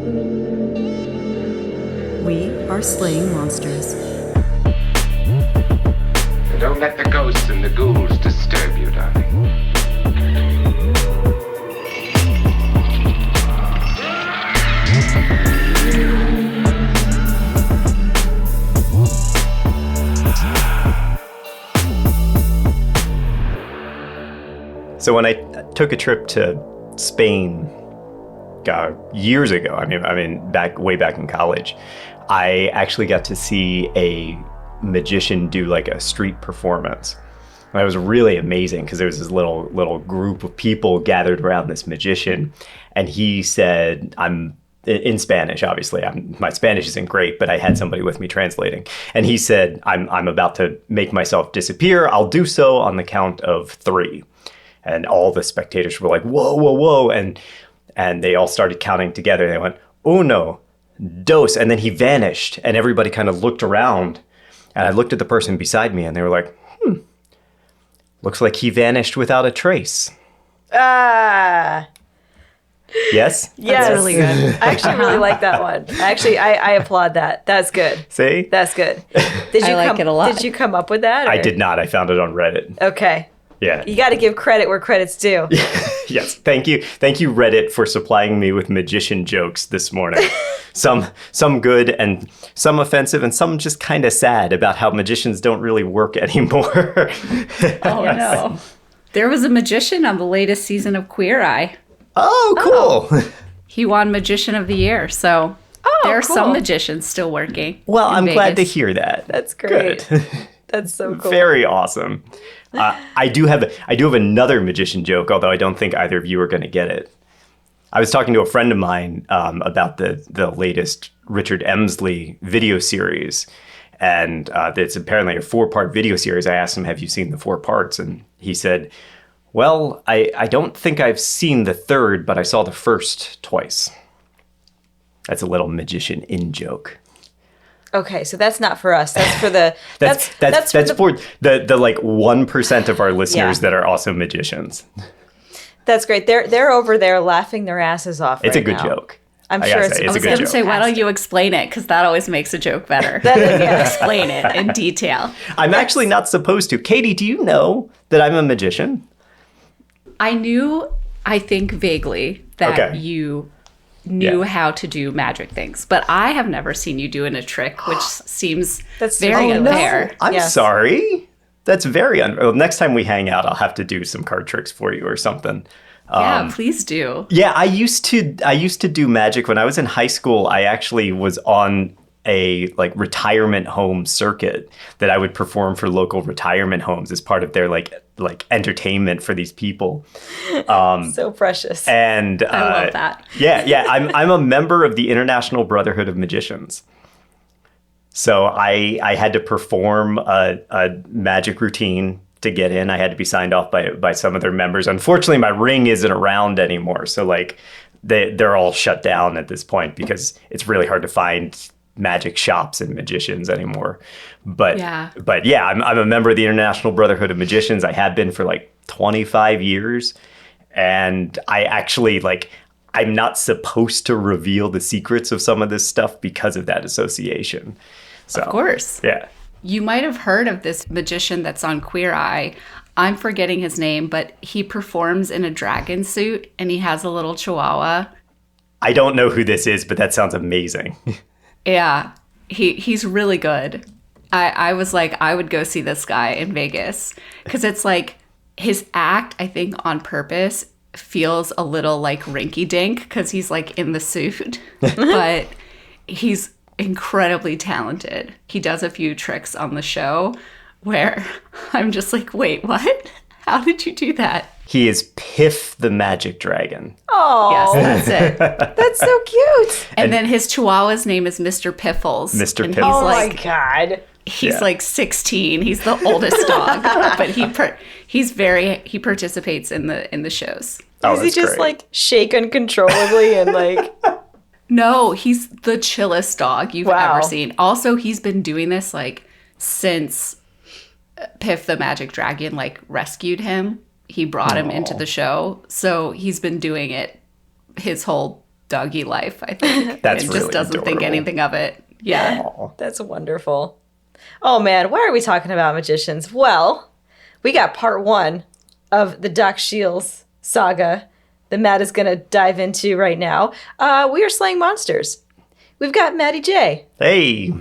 We are slaying monsters. Don't let the ghosts and the ghouls disturb you, darling. So when I took a trip to Spain years ago, way back in college, I actually got to see a magician do like a street performance. And it was really amazing because there was this little group of people gathered around this magician, and he said, I'm in Spanish, obviously. My Spanish isn't great, but I had somebody with me translating. And he said, I'm about to make myself disappear. I'll do so on the count of 3. And all the spectators were like, whoa, whoa, whoa. And they all started counting together. They went, uno, dos. And then he vanished. And everybody kind of looked around. And I looked at the person beside me and they were like, looks like he vanished without a trace. Ah. Yes? Yes. That's really good. I actually really like that one. Actually, I applaud that. That's good. See? That's good. Did you I like it a lot. Did you come up with that? Or? I did not. I found it on Reddit. Okay. Yeah. You got to give credit where credit's due. Yes. Thank you. Thank you, Reddit, for supplying me with magician jokes this morning. Some good and some offensive and some just kind of sad about how magicians don't really work anymore. Oh, no. There was a magician on the latest season of Queer Eye. Oh, cool. He won Magician of the Year, so there are cool. some magicians still working. Well, in I'm glad to Vegas. hear that. That's great. Good. That's so cool. Very awesome. I do have another magician joke, although I don't think either of you are going to get it. I was talking to a friend of mine about the latest Richard Emsley video series, and it's apparently a 4-part video series. I asked him, have you seen the 4 parts? And he said, well, I don't think I've seen the 3rd, but I saw the first twice. That's a little magician in joke. Okay, so that's not for us. That's for the That's for the like 1% of our listeners that are also magicians. That's great. They're over there laughing their asses off. It's right a good now. joke. I'm I sure gotta it's say, I it's a was good going to joke. say, why don't you explain it? Because that always makes a joke better. Explain it in detail. I'm actually not supposed to. Katie, do you know that I'm a magician? I think vaguely that Okay. you knew Yeah. how to do magic things, but I have never seen you doing a trick, which seems That's very oh, no. unfair. I'm Yes. sorry. That's very well, next time we hang out, I'll have to do some card tricks for you or something. Yeah, please do. Yeah, I used to do magic when I was in high school. I actually was on a like retirement home circuit that I would perform for local retirement homes as part of their like entertainment for these people. So precious. And I love that. Yeah, I'm a member of the International Brotherhood of Magicians. So I had to perform a magic routine to get in. I had to be signed off by some of their members. Unfortunately, my ring isn't around anymore. So like they're all shut down at this point because it's really hard to find magic shops and magicians anymore. But yeah, I'm a member of the International Brotherhood of Magicians. I have been for like 25 years. And I actually I'm not supposed to reveal the secrets of some of this stuff because of that association. So, Of course. Yeah. You might have heard of this magician that's on Queer Eye. I'm forgetting his name, but he performs in a dragon suit and he has a little chihuahua. I don't know who this is, but that sounds amazing. Yeah, he's really good. I was like, I would go see this guy in Vegas because it's like his act, I think on purpose, feels a little like rinky dink because he's like in the suit, but he's incredibly talented. He does a few tricks on the show where I'm just like, wait, what? How did you do that? He is Piff the Magic Dragon. Oh, Yes, that's it. that's so cute. And then his chihuahua's name is Mr. Piffles. Mr. And Piffles. Oh He's my like, God. he's Yeah. like 16. He's the oldest dog, but he participates in the shows. Oh, Is he that's just great. like shake uncontrollably and like No, he's the chillest dog you've Wow. ever seen. Also, he's been doing this like since Piff the Magic Dragon like rescued him. He brought him into the show. So he's been doing it his whole doggy life, I think. That's it really just doesn't think adorable. anything of it. Yeah. Aw. That's wonderful. Oh man, why are we talking about magicians? Well, we got part 1 of the Doc Shiels saga that Matt is going to dive into right now. We are slaying monsters. We've got Maddie J. Hey,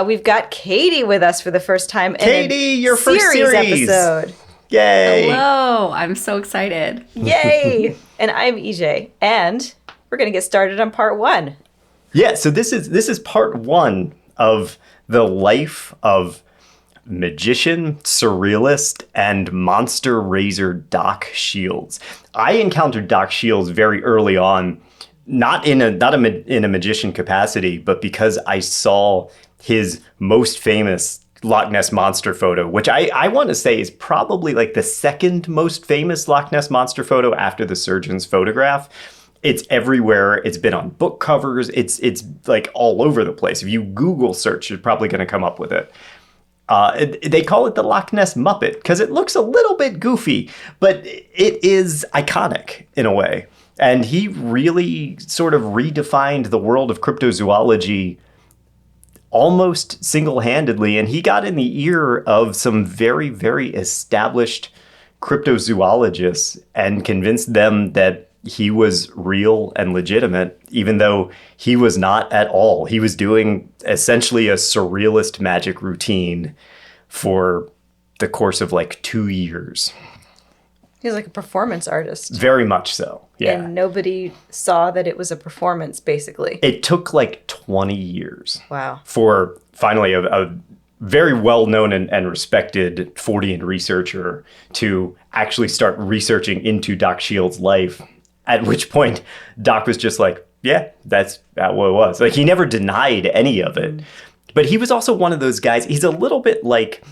We've got Katie with us for the first time. Katie, in a your first series. episode. yay! Hello. I'm so excited. Yay! And I'm EJ, and we're going to get started on part 1. Yeah, so this is part 1 of the life of magician, surrealist, and monster raiser Doc Shiels. I encountered Doc Shiels very early on, not in a magician capacity, but because I saw his most famous Loch Ness monster photo, which I want to say is probably like the second most famous Loch Ness monster photo after the surgeon's photograph. It's everywhere. It's been on book covers. It's like all over the place. If you Google search, you're probably going to come up with it. They call it the Loch Ness Muppet because it looks a little bit goofy, but it is iconic in a way. And he really sort of redefined the world of cryptozoology almost single-handedly. And he got in the ear of some very, very established cryptozoologists and convinced them that he was real and legitimate, even though he was not at all. He was doing essentially a surrealist magic routine for the course of like 2 years. He's like a performance artist. Very much so, yeah. And nobody saw that it was a performance, basically. It took like 20 years Wow. for finally a very well-known and respected Fortean researcher to actually start researching into Doc Shiels' life. At which point, Doc was just like, yeah, that's what it was. Like, he never denied any of it. But he was also one of those guys. He's a little bit like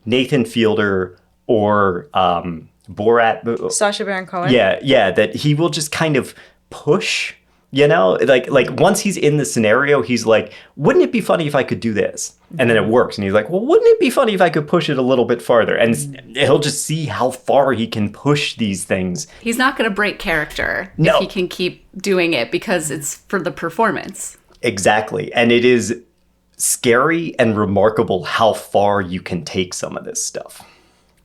Nathan Fielder or Borat. Sacha Baron Cohen? Yeah, that he will just kind of push, you know? Like once he's in the scenario, he's like, wouldn't it be funny if I could do this? And then it works. And he's like, well, wouldn't it be funny if I could push it a little bit farther? And he'll just see how far he can push these things. He's not going to break character No. if he can keep doing it because it's for the performance. Exactly. And it is scary and remarkable how far you can take some of this stuff.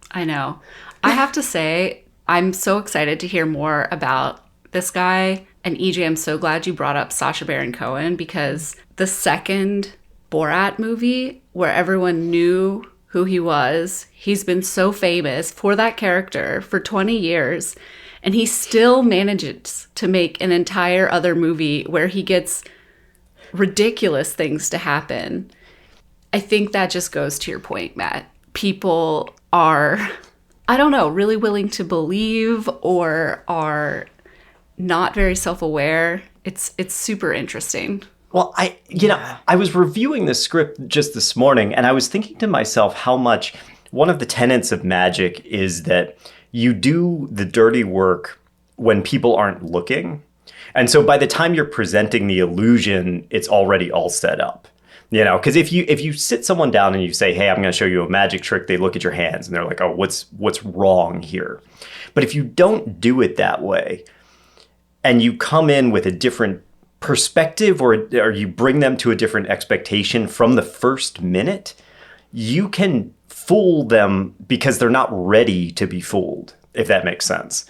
I know. I have to say, I'm so excited to hear more about this guy. And EJ, I'm so glad you brought up Sacha Baron Cohen because the second Borat movie where everyone knew who he was, he's been so famous for that character for 20 years. And he still manages to make an entire other movie where he gets ridiculous things to happen. I think that just goes to your point, Matt. People are, I don't know, really willing to believe or are not very self-aware. It's super interesting. Well, I was reviewing the script just this morning, and I was thinking to myself how much one of the tenets of magic is that you do the dirty work when people aren't looking. And so by the time you're presenting the illusion, it's already all set up. You know, because if you sit someone down and you say, hey, I'm going to show you a magic trick, they look at your hands and they're like, oh, what's wrong here? But if you don't do it that way and you come in with a different perspective or you bring them to a different expectation from the first minute, you can fool them because they're not ready to be fooled, if that makes sense.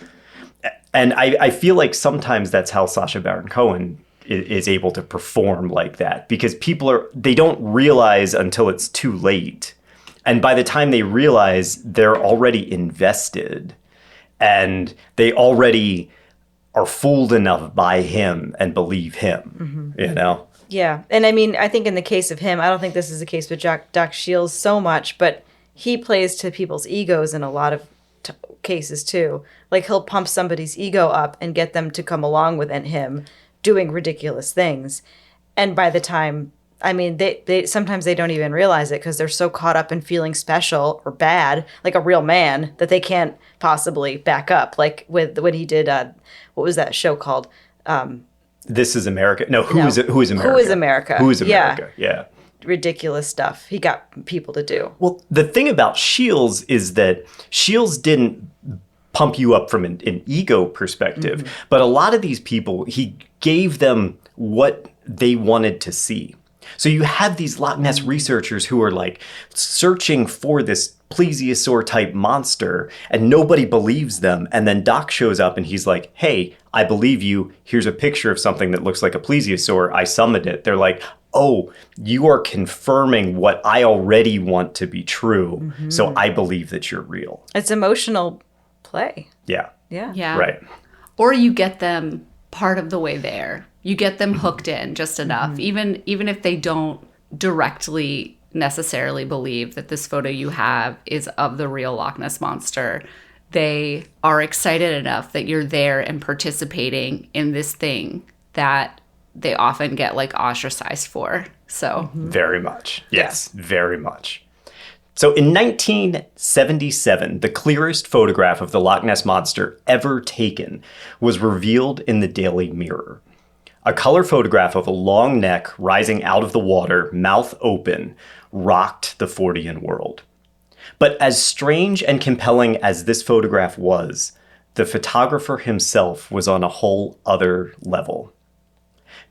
And I feel like sometimes that's how Sacha Baron Cohen is able to perform like that because they don't realize until it's too late. And by the time they realize, they're already invested and they already are fooled enough by him and believe him, you know? Yeah. And I mean, I think in the case of him, I don't think this is the case with Doc Shiels so much, but he plays to people's egos in a lot of cases too. Like he'll pump somebody's ego up and get them to come along with him doing ridiculous things. And by the time, I mean, they sometimes they don't even realize it because they're so caught up in feeling special or bad, like a real man, that they can't possibly back up. Like with when he did, what was that show called? This is America. No, Who is America? Who is America? Who is America? Yeah. Ridiculous stuff he got people to do. Well, the thing about Sheils is that Sheils didn't pump you up from an ego perspective, but a lot of these people, he gave them what they wanted to see. So you have these Loch Ness researchers who are like searching for this plesiosaur type monster and nobody believes them. And then Doc shows up and he's like, hey, I believe you. Here's a picture of something that looks like a plesiosaur. I summoned it. They're like, oh, you are confirming what I already want to be true. So I believe that you're real. It's emotional play. Yeah. Yeah. Yeah. Right. Or you get them part of the way there. You get them hooked in just enough, even if they don't directly necessarily believe that this photo you have is of the real Loch Ness monster. They are excited enough that you're there and participating in this thing that they often get like ostracized for. So Very much. Yes, very much. So in 1977, the clearest photograph of the Loch Ness monster ever taken was revealed in the Daily Mirror. A color photograph of a long neck rising out of the water, mouth open, rocked the Fortean world. But as strange and compelling as this photograph was, the photographer himself was on a whole other level.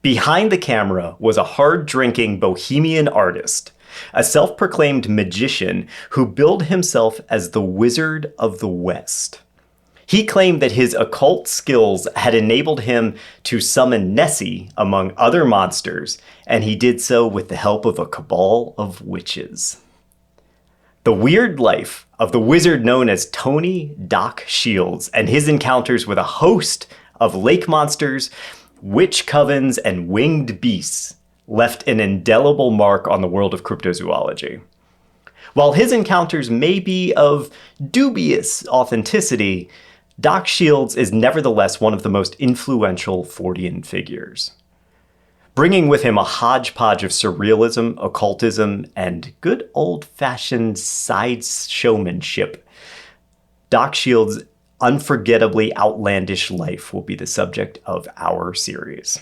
Behind the camera was a hard-drinking bohemian artist, a self-proclaimed magician who billed himself as the Wizard of the West. He claimed that his occult skills had enabled him to summon Nessie, among other monsters, and he did so with the help of a cabal of witches. The weird life of the wizard known as Tony Doc Shiels and his encounters with a host of lake monsters, witch covens, and winged beasts left an indelible mark on the world of cryptozoology. While his encounters may be of dubious authenticity, Doc Shiels is nevertheless one of the most influential Fortean figures. Bringing with him a hodgepodge of surrealism, occultism, and good old-fashioned side showmanship, Doc Shiels' unforgettably outlandish life will be the subject of our series.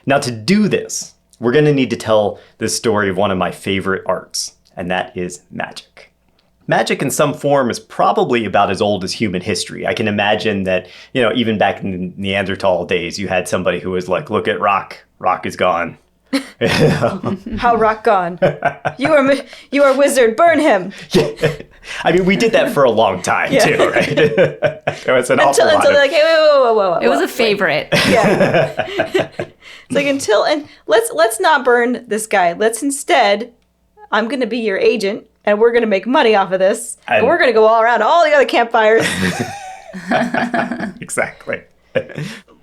Now, to do this, we're going to need to tell the story of one of my favorite arts, and that is magic. Magic in some form is probably about as old as human history. I can imagine that, even back in the Neanderthal days, you had somebody who was like, look at rock. Rock is gone. How rock gone? You are wizard. Burn him. Yeah. I mean, we did that for a long time too, right? There was an awful lot Until of... they're like, hey, whoa. it was a favorite. Yeah. It's like let's not burn this guy. Let's instead, I'm going to be your agent. And we're going to make money off of this. And we're going to go all around all the other campfires. Exactly.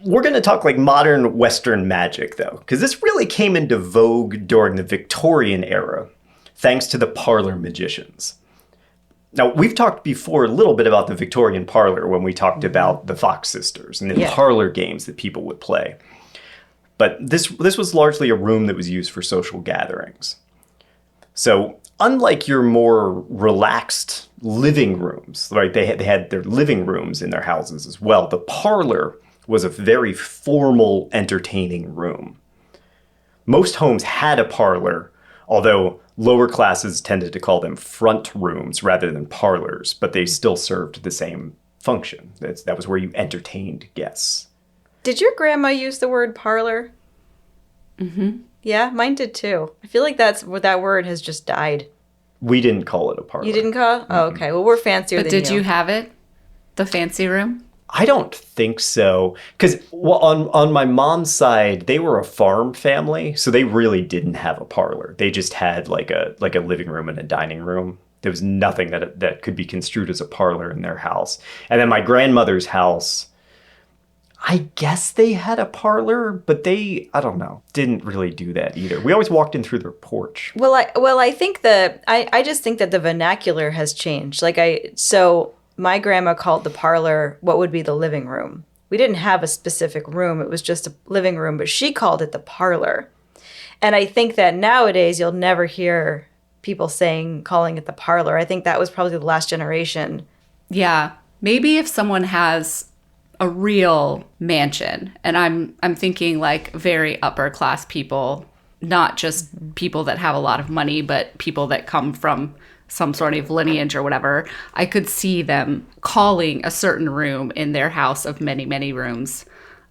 We're going to talk like modern Western magic, though, because this really came into vogue during the Victorian era, thanks to the parlor magicians. Now, we've talked before a little bit about the Victorian parlor when we talked about the Fox sisters and the parlor games that people would play. But this was largely a room that was used for social gatherings. So unlike your more relaxed living rooms, right? They had their living rooms in their houses as well. The parlor was a very formal, entertaining room. Most homes had a parlor, although lower classes tended to call them front rooms rather than parlors, but they still served the same function. That was where you entertained guests. Did your grandma use the word parlor? Mm-hmm. Yeah, mine did too. I feel like that word has just died. We didn't call it a parlor. You didn't call it? Oh, okay. Well, we're fancier But than you. did you have it? The fancy room? I don't think so. Because on my mom's side, they were a farm family, so they really didn't have a parlor. They just had like a living room and a dining room. There was nothing that could be construed as a parlor in their house. And then my grandmother's house, I guess they had a parlor, but I don't know, didn't really do that either. We always walked in through their porch. Well, I think I just think that the vernacular has changed. So my grandma called the parlor what would be the living room. We didn't have a specific room. It was just a living room, but she called it the parlor. And I think that nowadays you'll never hear people calling it the parlor. I think that was probably the last generation. Yeah. Maybe if someone has a real mansion, and I'm thinking like very upper class people, not just people that have a lot of money, but people that come from some sort of lineage or whatever, I could see them calling a certain room in their house of many, many rooms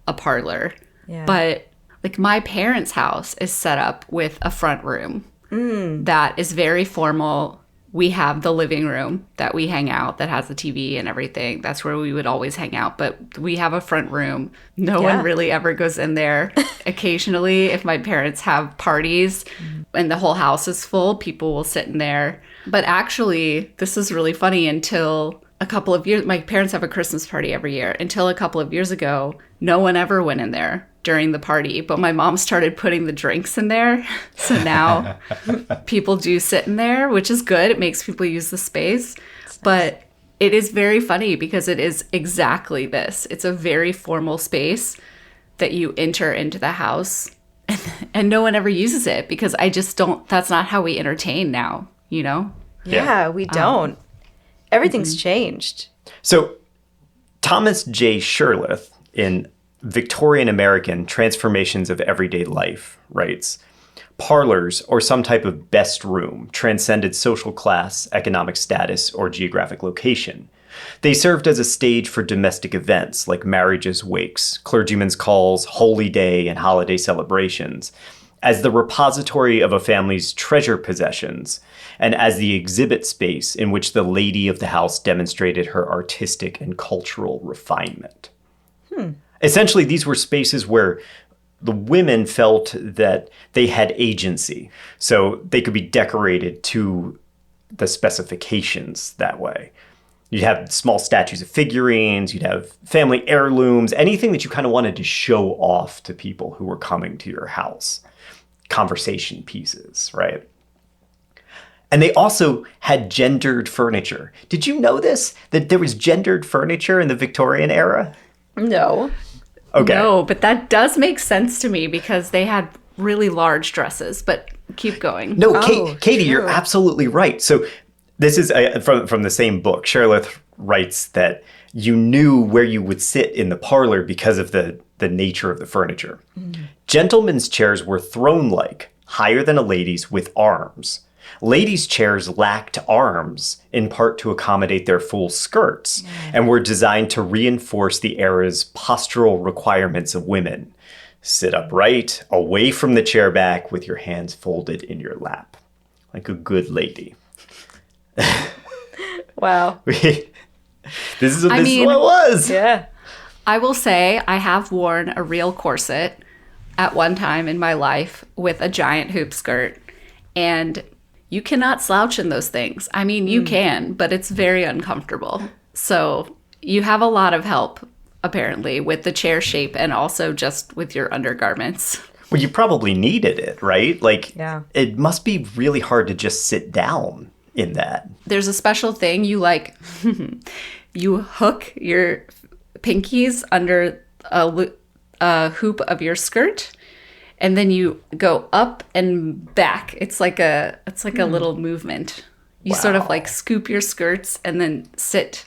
a parlor. Yeah. But like my parents' house is set up with a front room that is very formal. We have the living room that we hang out that has the TV and everything. That's where we would always hang out. But we have a front room. No Yeah. one really ever goes in there. Occasionally, if my parents have parties and the whole house is full, people will sit in there. But actually, this is really funny until a couple of years. My parents have a Christmas party every year. Until a couple of years ago, no one ever went in there during the party. But my mom started putting the drinks in there. So now people do sit in there, which is good. It makes people use the space. But it is very funny because it is exactly this. It's a very formal space that you enter into the house. And no one ever uses it because I just don't, that's not how we entertain now, you know? Yeah, we don't. Everything's changed. So Thomas J. Sherleth in Victorian American Transformations of Everyday Life writes, parlors or some type of best room transcended social class, economic status, or geographic location. They served as a stage for domestic events like marriages, wakes, clergymen's calls, holy day, and holiday celebrations, as the repository of a family's treasure possessions, and as the exhibit space in which the lady of the house demonstrated her artistic and cultural refinement. Essentially, these were spaces where the women felt that they had agency, so they could be decorated to the specifications that way. You'd have small statues of figurines, you'd have family heirlooms, anything that you kind of wanted to show off to people who were coming to your house. Conversation pieces, right? And they also had gendered furniture. Did you know this? That there was gendered furniture in the Victorian era? No. Okay. No, but that does make sense to me because they had really large dresses, but keep going. No, Oh, Katie, true. you're absolutely right. So this is from the same book. Sherleth writes that you knew where you would sit in the parlor because of the nature of the furniture. Gentlemen's chairs were throne-like, higher than a lady's, with arms. Ladies' chairs lacked arms, in part to accommodate their full skirts, and were designed to reinforce the era's postural requirements of women. Sit upright, away from the chair back, with your hands folded in your lap, like a good lady. Wow. This is what I this mean- is what it was. Yeah. I will say I have worn a real corset at one time in my life with a giant hoop skirt, and you cannot slouch in those things. I mean, you can, but it's very uncomfortable. So you have a lot of help, apparently, with the chair shape and also just with your undergarments. Well, you probably needed it, right? Like, Yeah. it must be really hard to just sit down in that. There's a special thing you like, you hook your pinkies under a hoop of your skirt, and then you go up and back. It's like a little movement. You sort of Wow. like scoop your skirts and then sit.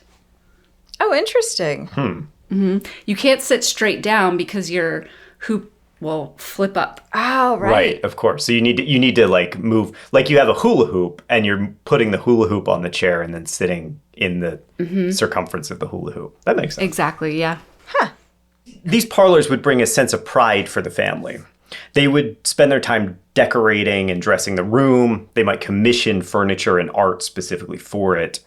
Oh, interesting. You can't sit straight down because your hoop will flip up. Oh, Right. right. Of course. So you need to like move, like you have a hula hoop and you're putting the hula hoop on the chair and then sitting in the circumference of the hula hoop. That makes sense. Exactly, yeah. These parlors would bring a sense of pride for the family. They would spend their time decorating and dressing the room. They might commission furniture and art specifically for it.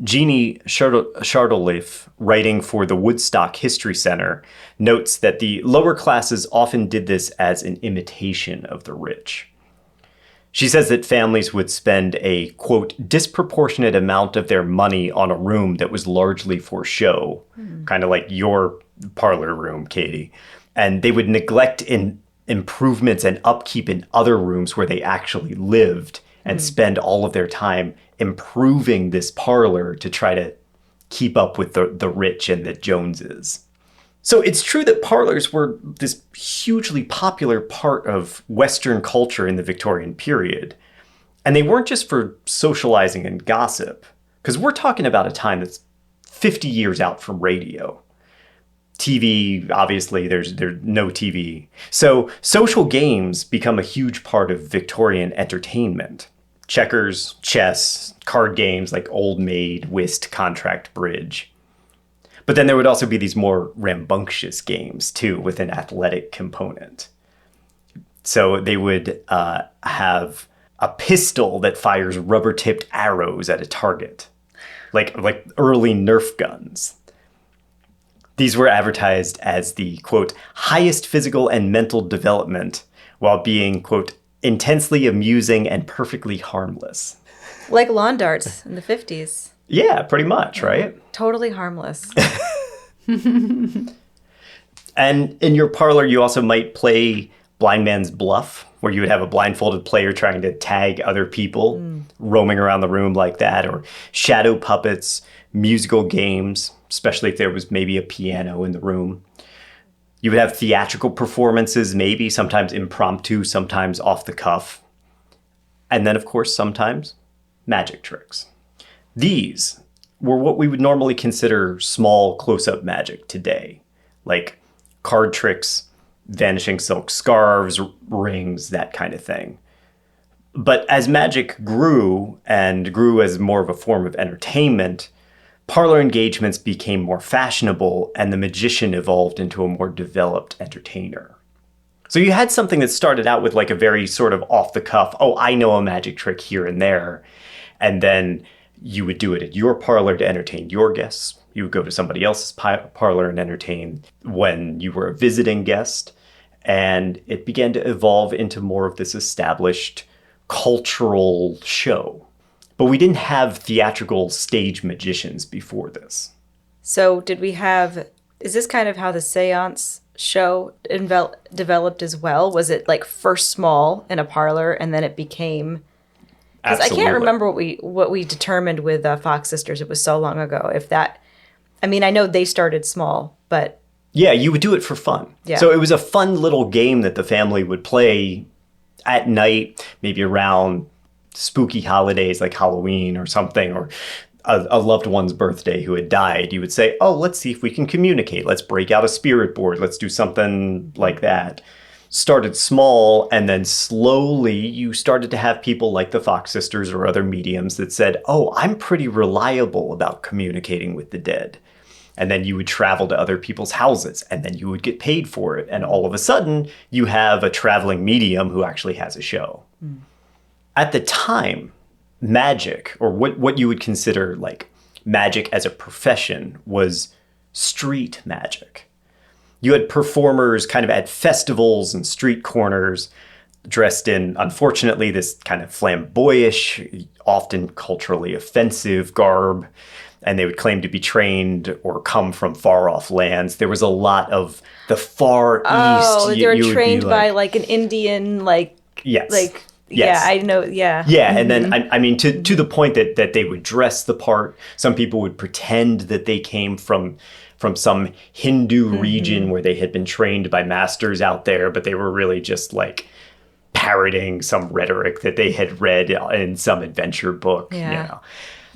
Jeannie Chardoleff, writing for the Woodstock History Center, notes that the lower classes often did this as an imitation of the rich. She says that families would spend a, quote, disproportionate amount of their money on a room that was largely for show, kind of like your parlor room, Katie. And they would neglect improvements and upkeep in other rooms where they actually lived and spend all of their time improving this parlor to try to keep up with the rich and the Joneses. So it's true that parlors were this hugely popular part of Western culture in the Victorian period. And they weren't just for socializing and gossip, because we're talking about a time that's 50 years out from radio. TV, obviously, there's no TV. So social games become a huge part of Victorian entertainment. Checkers, chess, card games like Old Maid, whist, contract, bridge. But then there would also be these more rambunctious games, too, with an athletic component. So they would have a pistol that fires rubber-tipped arrows at a target, like early Nerf guns. These were advertised as the, quote, highest physical and mental development, while being, quote, intensely amusing and perfectly harmless. Like lawn darts in the 50s. Yeah, pretty much, right? Totally harmless. And in your parlor, you also might play Blind Man's Bluff, where you would have a blindfolded player trying to tag other people roaming around the room like that, or shadow puppets, musical games, especially if there was maybe a piano in the room. You would have theatrical performances, maybe, sometimes impromptu, sometimes off the cuff. And then, of course, sometimes magic tricks. These were what we would normally consider small close-up magic today, like card tricks, vanishing silk scarves, rings, that kind of thing. But as magic grew, and grew as more of a form of entertainment, parlor engagements became more fashionable, and the magician evolved into a more developed entertainer. So you had something that started out with like a very sort of off-the-cuff, oh, I know a magic trick here and there, and then you would do it at your parlor to entertain your guests. You would go to somebody else's parlor and entertain when you were a visiting guest. And it began to evolve into more of this established cultural show. But we didn't have theatrical stage magicians before this. So is this kind of how the seance show developed as well? Was it like first small in a parlor and then it became... Because I can't remember what we determined with Fox Sisters. It was so long ago. I know they started small, but... Yeah, you would do it for fun. Yeah. So it was a fun little game that the family would play at night, maybe around spooky holidays like Halloween or something, or a loved one's birthday who had died. You would say, oh, let's see if we can communicate. Let's break out a spirit board. Let's do something like that. Started small, and then slowly you started to have people like the Fox Sisters or other mediums that said, oh, I'm pretty reliable about communicating with the dead. And then you would travel to other people's houses, and then you would get paid for it. And all of a sudden, you have a traveling medium who actually has a show. Mm. At the time, magic, or what you would consider like magic as a profession, was street magic. You had performers kind of at festivals and street corners dressed in, unfortunately, this kind of flamboyish, often culturally offensive garb. And they would claim to be trained or come from far off lands. There was a lot of the Far East. Oh, they were trained by like an Indian, yes. Yes. Yeah, I know, yeah. Yeah, and then, to the point that they would dress the part. Some people would pretend that they came from some Hindu region where they had been trained by masters out there, but they were really just like parroting some rhetoric that they had read in some adventure book. Yeah. You know.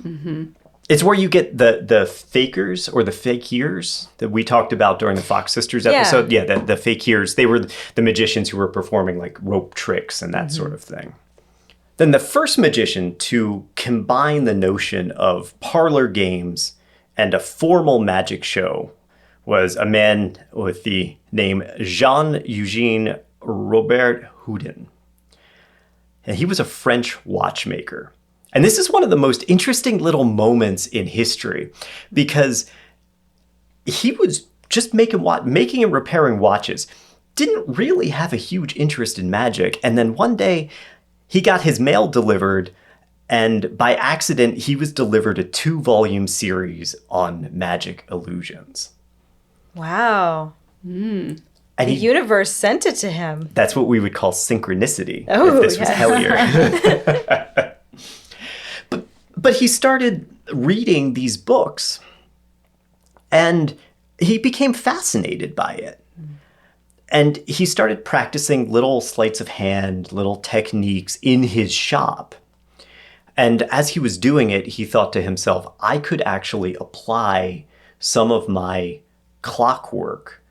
Mm-hmm. It's where you get the fakers or the fakiers that we talked about during the Fox Sisters episode. Yeah, the fakiers. They were the magicians who were performing like rope tricks and that sort of thing. Then the first magician to combine the notion of parlor games and a formal magic show was a man with the name Jean-Eugène Robert Houdin. And he was a French watchmaker. And this is one of the most interesting little moments in history, because he was just making and repairing watches, didn't really have a huge interest in magic. And then one day he got his mail delivered, and by accident he was delivered a 2-volume series on magic illusions. Wow. And the universe sent it to him. That's what we would call synchronicity, if this was Hellier. But he started reading these books, and he became fascinated by it. And he started practicing little sleights of hand, little techniques in his shop. And as he was doing it, he thought to himself, I could actually apply some of my clockwork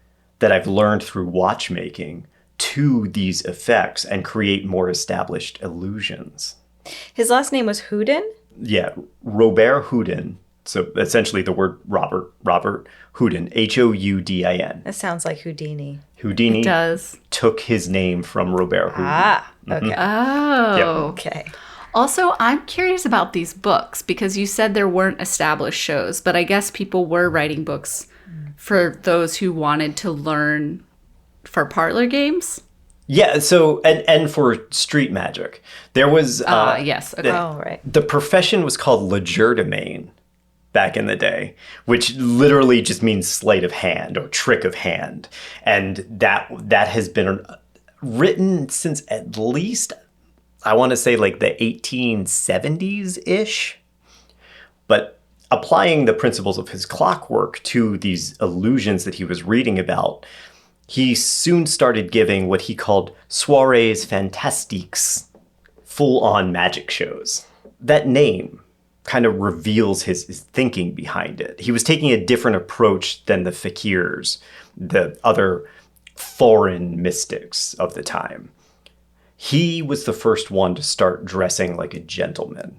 that I've learned through watchmaking to these effects and create more established illusions. His last name was Houdin? Yeah, Robert Houdin. So essentially the word Robert Houdin, Houdin. That sounds like Houdini. Houdini It does. took his name from Robert Houdin. Ah, okay. Oh. Okay. Also, I'm curious about these books because you said there weren't established shows, but I guess people were writing books for those who wanted to learn for parlor games. Yeah, so and for street magic. There was Yes. Okay. Oh, right. the profession was called legerdemain back in the day, which literally just means sleight of hand or trick of hand. And that has been written since at least, I want to say like the 1870s-ish. But applying the principles of his clockwork to these illusions that he was reading about, he soon started giving what he called soirées fantastiques, full-on magic shows. That name kind of reveals his thinking behind it. He was taking a different approach than the fakirs, the other foreign mystics of the time. He was the first one to start dressing like a gentleman,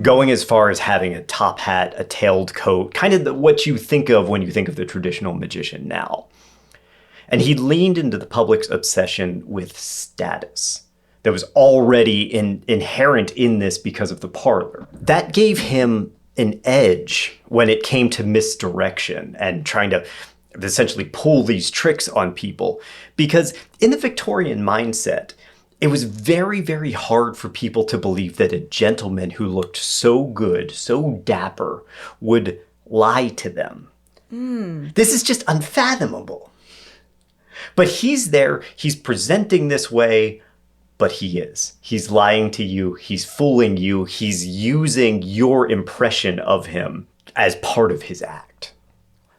going as far as having a top hat, a tailed coat, kind of what you think of when you think of the traditional magician now. And he leaned into the public's obsession with status that was already inherent in this because of the parlor. That gave him an edge when it came to misdirection and trying to essentially pull these tricks on people. Because in the Victorian mindset, it was very, very hard for people to believe that a gentleman who looked so good, so dapper, would lie to them. This is just unfathomable. But he's there, he's presenting this way, but he is. He's lying to you, he's fooling you, he's using your impression of him as part of his act.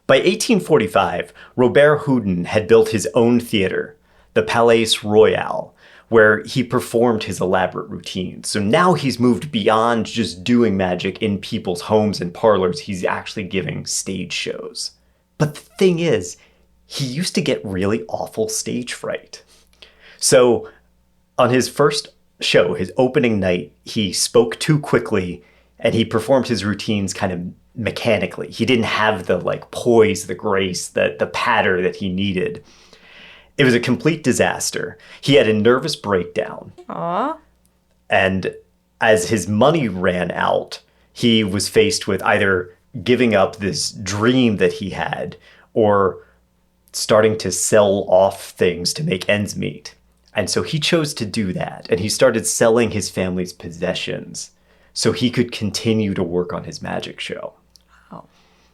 By 1845, Robert Houdin had built his own theater, the Palais Royal, where he performed his elaborate routines. So now he's moved beyond just doing magic in people's homes and parlors, he's actually giving stage shows. But the thing is, he used to get really awful stage fright. So on his first show, his opening night, he spoke too quickly and he performed his routines kind of mechanically. He didn't have the like poise, the grace, the patter that he needed. It was a complete disaster. He had a nervous breakdown. Aw. And as his money ran out, he was faced with either giving up this dream that he had or starting to sell off things to make ends meet. And so he chose to do that. And he started selling his family's possessions so he could continue to work on his magic show. Oh.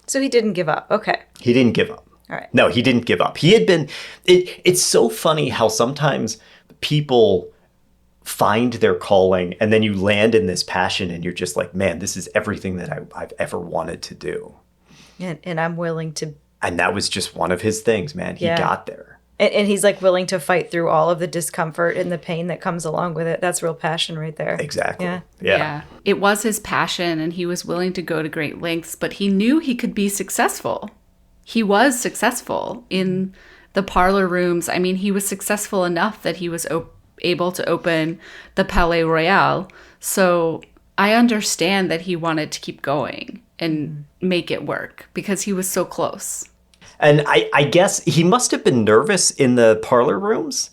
So he didn't give up. Okay. He didn't give up. All right. No, he didn't give up. He had been, it's so funny how sometimes people find their calling and then you land in this passion and you're just like, man, this is everything that I've ever wanted to do. And I'm willing to. And that was just one of his things, man. He got there. And he's like willing to fight through all of the discomfort and the pain that comes along with it. That's real passion right there. Exactly. Yeah. Yeah. It was his passion and he was willing to go to great lengths, but he knew he could be successful. He was successful in the parlor rooms. I mean, he was successful enough that he was able to open the Palais Royal. So I understand that he wanted to keep going and make it work because he was so close. And I guess he must have been nervous in the parlor rooms,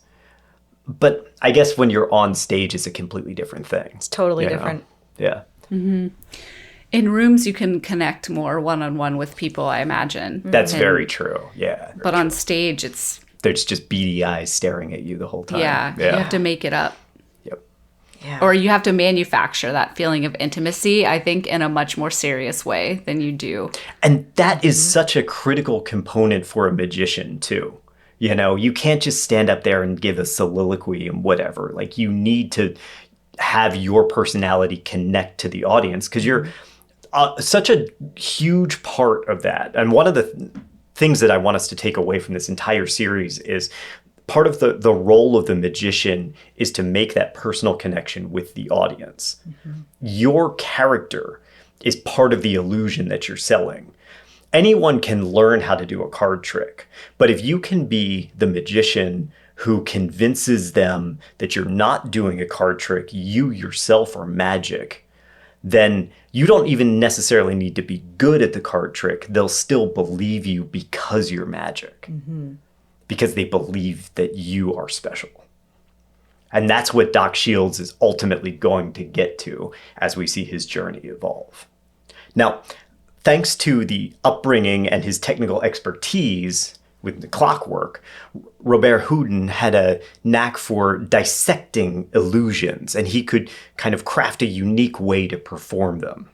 but I guess when you're on stage, it's a completely different thing. It's totally you know? different. Yeah. In rooms, you can connect more one-on-one with people, I imagine. That's very true. Yeah. But on stage, it's... There's just beady eyes staring at you the whole time. Yeah, you have to make it up. Yep. Yeah. Or you have to manufacture that feeling of intimacy, I think, in a much more serious way than you do. And that is such a critical component for a magician, too. You know, you can't just stand up there and give a soliloquy and whatever. Like, you need to have your personality connect to the audience because you're such a huge part of that. And one of the things that I want us to take away from this entire series is part of the role of the magician is to make that personal connection with the audience. Your character is part of the illusion that you're selling. Anyone can learn how to do a card trick, but if you can be the magician who convinces them that you're not doing a card trick, you yourself are magic, then you don't even necessarily need to be good at the card trick. They'll still believe you because you're magic. Because they believe that you are special. And that's what Doc Shiels is ultimately going to get to as we see his journey evolve. Now, thanks to the upbringing and his technical expertise with the clockwork, Robert Houdin had a knack for dissecting illusions, and he could kind of craft a unique way to perform them.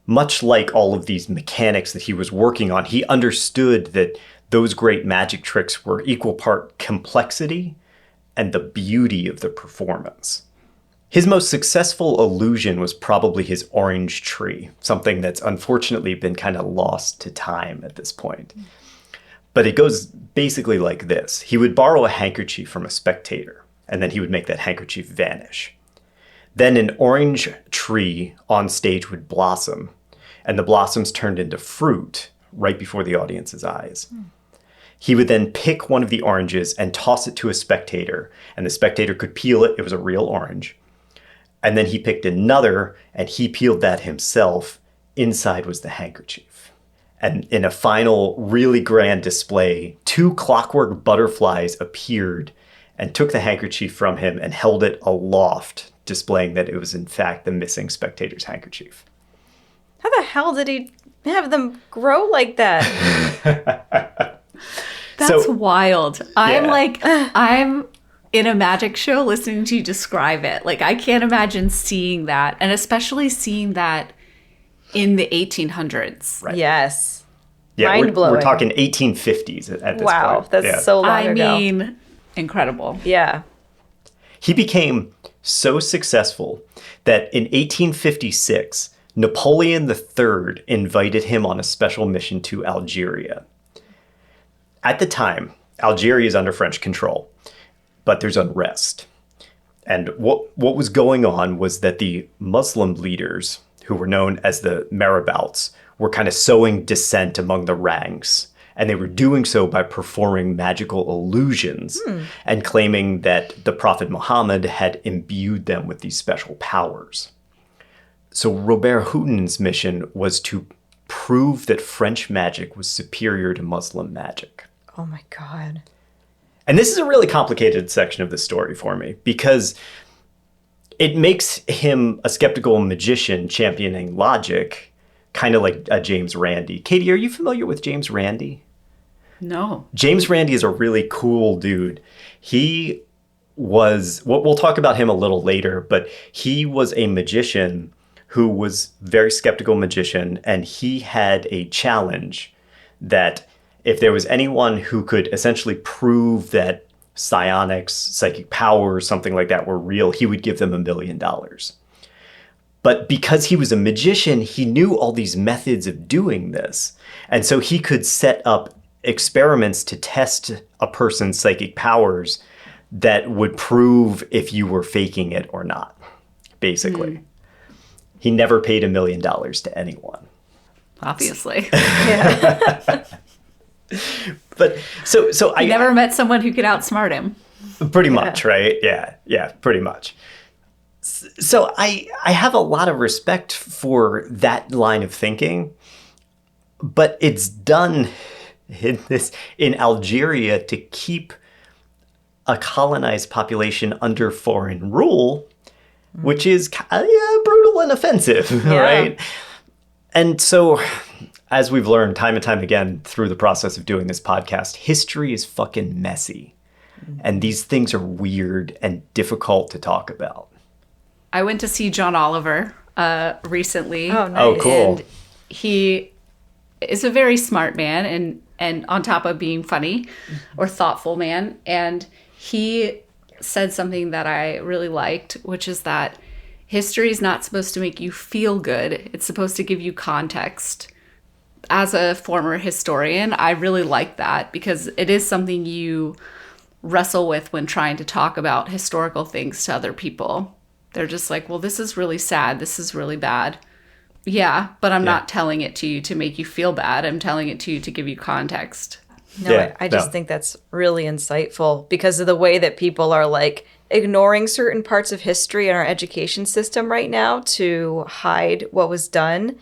Much like all of these mechanics that he was working on, he understood that those great magic tricks were equal part complexity and the beauty of the performance. His most successful illusion was probably his orange tree, something that's unfortunately been kind of lost to time at this point. But it goes basically like this. He would borrow a handkerchief from a spectator, and then he would make that handkerchief vanish. Then an orange tree on stage would blossom, and the blossoms turned into fruit right before the audience's eyes. He would then pick one of the oranges and toss it to a spectator, and the spectator could peel it. It was a real orange. And then he picked another, and he peeled that himself. Inside was the handkerchief. And in a final, really grand display, 2 clockwork butterflies appeared and took the handkerchief from him and held it aloft, displaying that it was in fact the missing spectator's handkerchief. How the hell did he have them grow like that? That's wild. I'm Yeah. like, I'm in a magic show listening to you describe it. Like, I can't imagine seeing that, and especially seeing that in the 1800s. Right. Yes. Yeah, Mind-blowing. we're talking 1850s at this Wow, point. that's Yeah. so long I ago. mean, incredible. Yeah. He became so successful that in 1856, Napoleon III invited him on a special mission to Algeria. At the time, Algeria is under French control, but there's unrest. And what was going on was that the Muslim leaders, who were known as the marabouts, were kind of sowing dissent among the ranks. And they were doing so by performing magical illusions and claiming that the Prophet Muhammad had imbued them with these special powers. So Robert Houdin's mission was to prove that French magic was superior to Muslim magic. Oh my God. And this is a really complicated section of the story for me because it makes him a skeptical magician championing logic, kind of like a James Randi. Katie, are you familiar with James Randi? No. James Randi is a really cool dude. He was, we'll talk about him a little later, but he was a magician who was very skeptical magician, and he had a challenge that if there was anyone who could essentially prove that psionics, psychic powers, something like that were real, he would give them $1 million. But because he was a magician, he knew all these methods of doing this. And so he could set up experiments to test a person's psychic powers that would prove if you were faking it or not, basically. He never paid $1 million to anyone. Obviously. But so I Never met someone who could outsmart him. pretty much, right? Yeah, pretty much. So I have a lot of respect for that line of thinking, but it's done in Algeria to keep a colonized population under foreign rule, which is brutal and offensive, right? And so, as we've learned time and time again through the process of doing this podcast, history is fucking messy. And these things are weird and difficult to talk about. I went to see John Oliver recently. Oh, nice. Oh, cool. And he is a very smart man and on top of being funny or thoughtful man. And he said something that I really liked, which is that history is not supposed to make you feel good. It's supposed to give you context. As a former historian, I really like that because it is something you wrestle with when trying to talk about historical things to other people. They're just like, well, this is really sad. This is really bad. Yeah, but I'm not telling it to you to make you feel bad. I'm telling it to you to give you context. No, Yeah, I just no. think that's really insightful because of the way that people are like ignoring certain parts of history in our education system right now to hide what was done.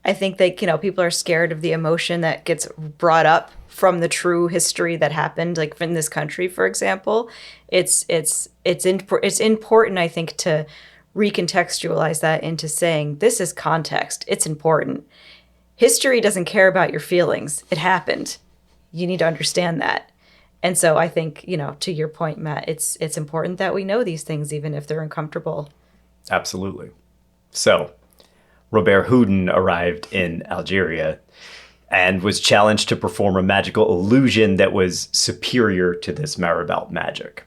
I think that, people are scared of the emotion that gets brought up from the true history that happened, like in this country, for example. It's important, I think, to recontextualize that into saying this is context. It's important. History doesn't care about your feelings. It happened. You need to understand that. And so I think, to your point, Matt, it's important that we know these things, even if they're uncomfortable. Absolutely. So, Robert Houdin arrived in Algeria and was challenged to perform a magical illusion that was superior to this Marabout magic.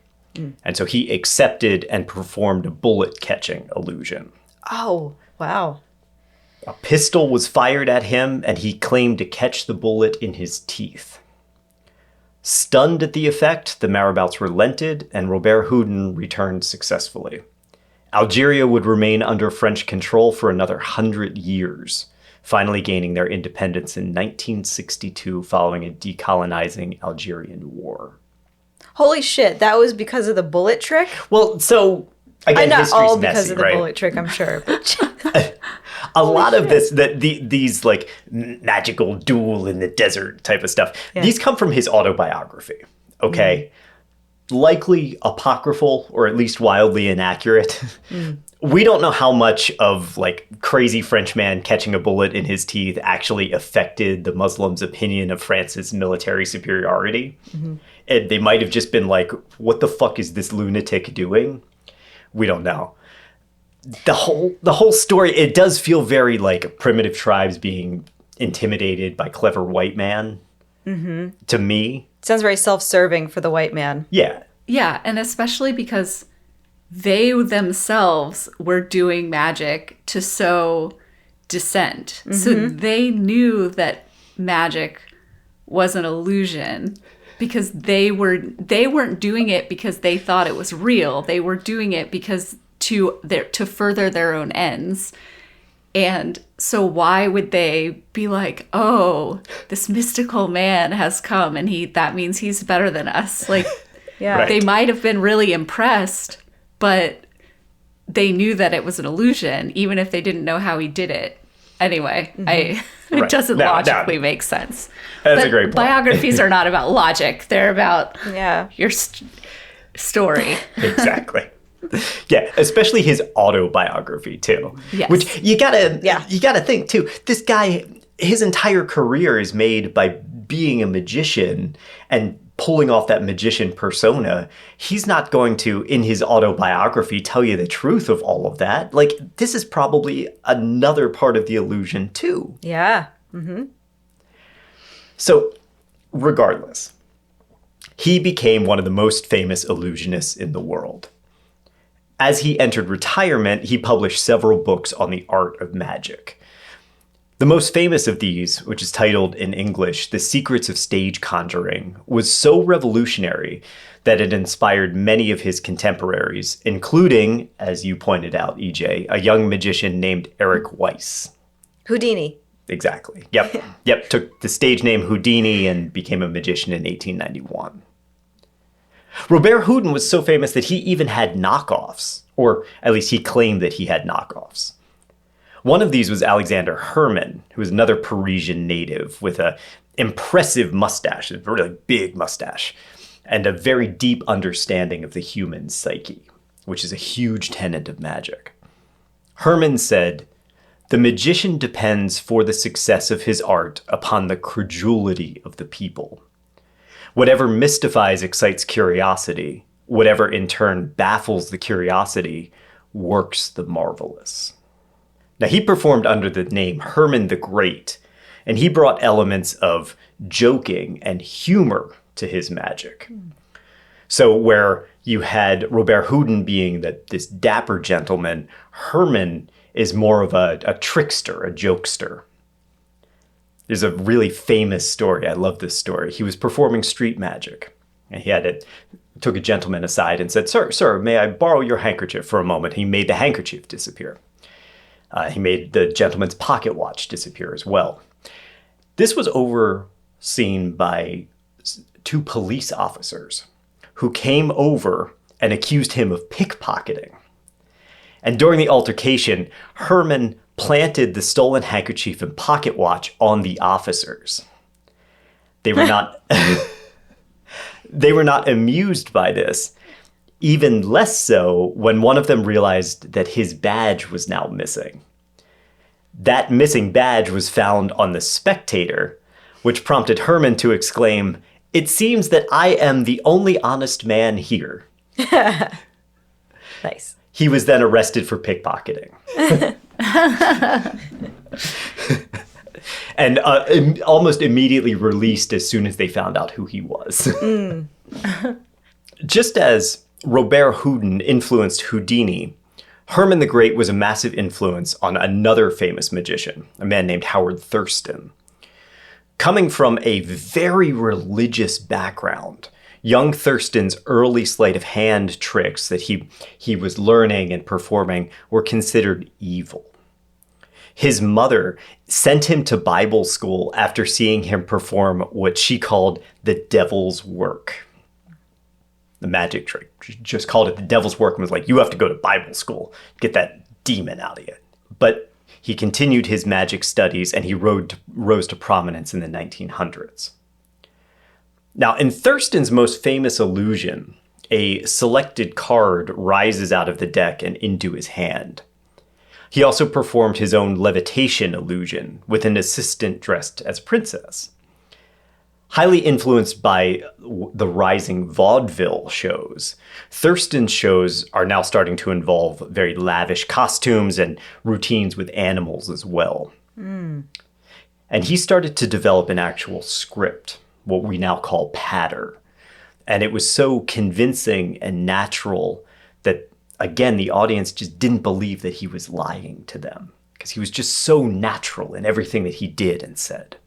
And so he accepted and performed a bullet-catching illusion. Oh, wow. A pistol was fired at him, and he claimed to catch the bullet in his teeth. Stunned at the effect, the Marabouts relented, and Robert Houdin returned successfully. Algeria would remain under French control for another 100 years, finally gaining their independence in 1962 following a decolonizing Algerian war. Holy shit, that was because of the bullet trick? Well, so again, Not history's all because messy, of the right? bullet trick, I'm sure. A lot of this, these like magical duel in the desert type of stuff, these come from his autobiography. Okay, likely apocryphal or at least wildly inaccurate. We don't know how much of like crazy French man catching a bullet in his teeth actually affected the Muslims' opinion of France's military superiority. And they might have just been like, "What the fuck is this lunatic doing?" We don't know. The whole story, it does feel very like primitive tribes being intimidated by clever white man. To me, Sounds very self-serving for the white man. yeah, Yeah, and especially because they themselves were doing magic to sow dissent. So they knew that magic was an illusion because they weren't doing it because they thought it was real. They were doing it because to further their own ends. And so why would they be like, "Oh, this mystical man has come and that means he's better than us." Like, Yeah. Right. they might have been really impressed, but they knew that it was an illusion, even if they didn't know how he did it. Anyway, it Right. doesn't No, logically make sense. That's But a great point. biographies are not about logic. They're about Yeah. your story. exactly. Yeah, especially his autobiography too. Yes. Which you gotta think too. This guy, his entire career is made by being a magician and pulling off that magician persona. He's not going to, in his autobiography, tell you the truth of all of that. Like, this is probably another part of the illusion too. Yeah. So, regardless, he became one of the most famous illusionists in the world. As he entered retirement, he published several books on the art of magic. The most famous of these, which is titled in English, The Secrets of Stage Conjuring, was so revolutionary that it inspired many of his contemporaries, including, as you pointed out, EJ, a young magician named Eric Weiss. Houdini. Exactly. Yep. Took the stage name Houdini and became a magician in 1891. Robert Houdin was so famous that he even had knockoffs, or at least he claimed that he had knockoffs. One of these was Alexander Herman, who was another Parisian native with an impressive mustache, a really big mustache, and a very deep understanding of the human psyche, which is a huge tenet of magic. Herman said, "The magician depends for the success of his art upon the credulity of the people. Whatever mystifies excites curiosity, whatever in turn baffles the curiosity, works the marvelous." Now, he performed under the name Herman the Great, and he brought elements of joking and humor to his magic. So where you had Robert Houdin being this dapper gentleman, Herman is more of a trickster, a jokester. There's a really famous story. I love this story. He was performing street magic, and took a gentleman aside and said, Sir, may I borrow your handkerchief for a moment?" He made the handkerchief disappear. He made the gentleman's pocket watch disappear as well. This was overseen by 2 police officers who came over and accused him of pickpocketing. And during the altercation, Herman planted the stolen handkerchief and pocket watch on the officers. They were not they were not amused by this, even less so when one of them realized that his badge was now missing. That missing badge was found on the Spectator, which prompted Herman to exclaim, "It seems that I am the only honest man here." Nice. He was then arrested for pickpocketing. And almost immediately released as soon as they found out who he was. Just as Robert Houdin influenced Houdini, Herman the Great was a massive influence on another famous magician, a man named Howard Thurston. Coming from a very religious background, young Thurston's early sleight of hand tricks that he was learning and performing were considered evil. His mother sent him to Bible school after seeing him perform what she called the devil's work. The magic trick. She just called it the devil's work and was like, you have to go to Bible school, get that demon out of you. But he continued his magic studies and he rose to prominence in the 1900s. Now, in Thurston's most famous illusion, a selected card rises out of the deck and into his hand. He also performed his own levitation illusion with an assistant dressed as a princess. Highly influenced by the rising vaudeville shows, Thurston's shows are now starting to involve very lavish costumes and routines with animals as well. And he started to develop an actual script, what we now call patter. And it was so convincing and natural that, again, the audience just didn't believe that he was lying to them because he was just so natural in everything that he did and said.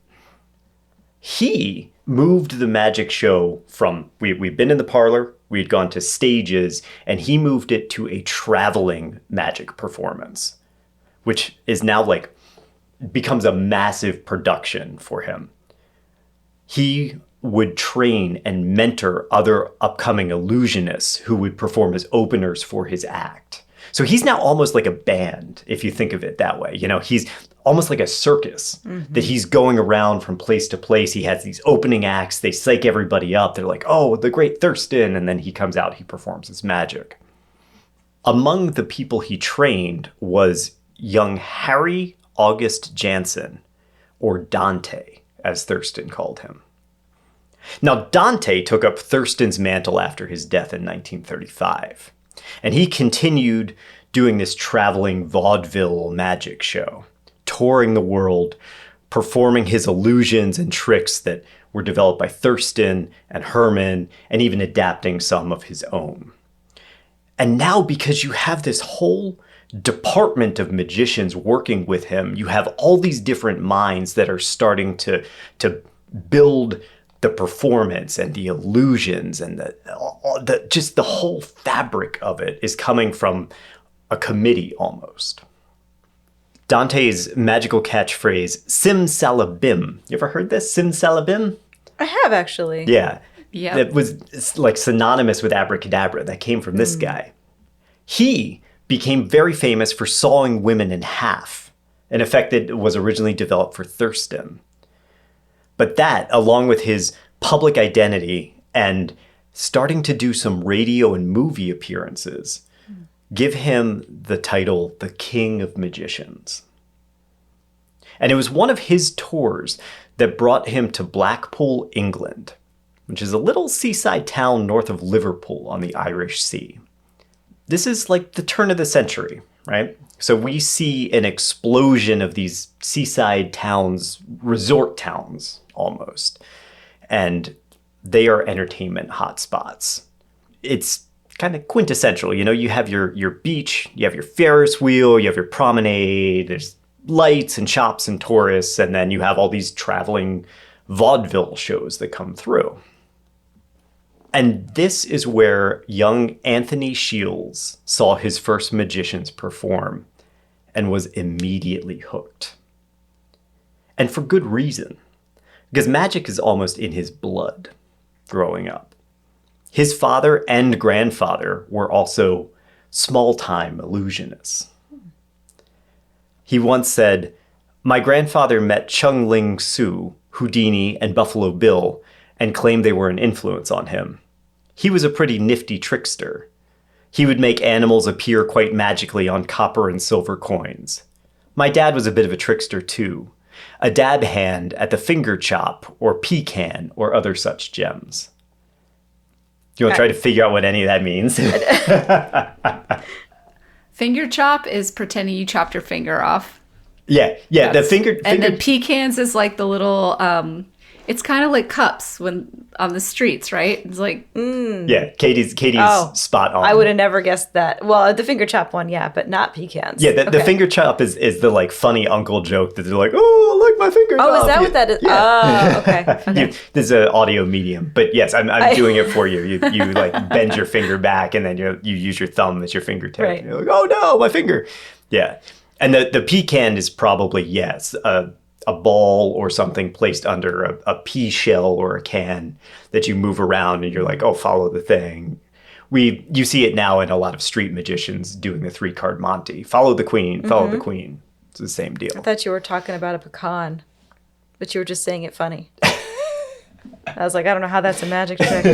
He moved the magic show from, we'd been in the parlor, we'd gone to stages, and he moved it to a traveling magic performance, which is now becomes a massive production for him. He would train and mentor other upcoming illusionists who would perform as openers for his act. So he's now almost like a band, if you think of it that way. You know, he's almost like a circus that he's going around from place to place. He has these opening acts. They psych everybody up. They're like, oh, the great Thurston. And then he comes out, he performs his magic. Among the people he trained was young Harry August Jansen, or Dante, as Thurston called him. Now, Dante took up Thurston's mantle after his death in 1935, and he continued doing this traveling vaudeville magic show, touring the world, performing his illusions and tricks that were developed by Thurston and Herman, and even adapting some of his own. And now, because you have this whole department of magicians working with him, you have all these different minds that are starting to build the performance and the illusions and just the whole fabric of it is coming from a committee almost. Dante's magical catchphrase, Simsalabim. You ever heard this? Simsalabim? I have, actually. Yeah. Yep. That was like synonymous with abracadabra. That came from this guy. He became very famous for sawing women in half, an effect that was originally developed for Thurston. But that, along with his public identity and starting to do some radio and movie appearances, give him the title the King of Magicians. And it was one of his tours that brought him to Blackpool, England, which is a little seaside town north of Liverpool on the Irish Sea. This is like the turn of the century, right? So we see an explosion of these seaside towns, resort towns almost, and they are entertainment hotspots. It's kind of quintessential. You know, you have your beach, you have your Ferris wheel, you have your promenade, there's lights and shops and tourists, and then you have all these traveling vaudeville shows that come through. And this is where young Anthony Sheils saw his first magicians perform and was immediately hooked. And for good reason, because magic is almost in his blood. growing up. His father and grandfather were also small-time illusionists. He once said, "My grandfather met Chung Ling Soo, Houdini, and Buffalo Bill and claimed they were an influence on him. He was a pretty nifty trickster. He would make animals appear quite magically on copper and silver coins. My dad was a bit of a trickster too, a dab hand at the finger chop or pecan or other such gems." You want to try to figure out what any of that means? Finger chop is pretending you chopped your finger off. Yeah. The finger. And then pecans is like the little, it's kind of like cups when on the streets, right? It's like, Yeah, Katie's spot on. I would have never guessed that. Well, the finger chop one, yeah, but not pecans. Yeah, the Okay. finger chop is the like funny uncle joke that they're like, "Oh, look, my finger's Oh, off." is that what that is? Yeah. Oh, okay. Okay. There's an audio medium, but yes, I'm doing it for you. You like bend your finger back, and then you use your thumb as your fingertip. Right. You're like, "Oh no, my finger!" Yeah, and the pecan is probably a ball or something placed under a pea shell or a can that you move around, and you're like, "Oh, follow the thing." You see it now in a lot of street magicians doing the 3-card Monty. Follow the queen, follow the queen. It's the same deal. I thought you were talking about a pecan, but you were just saying it funny. I was like, I don't know how that's a magic trick.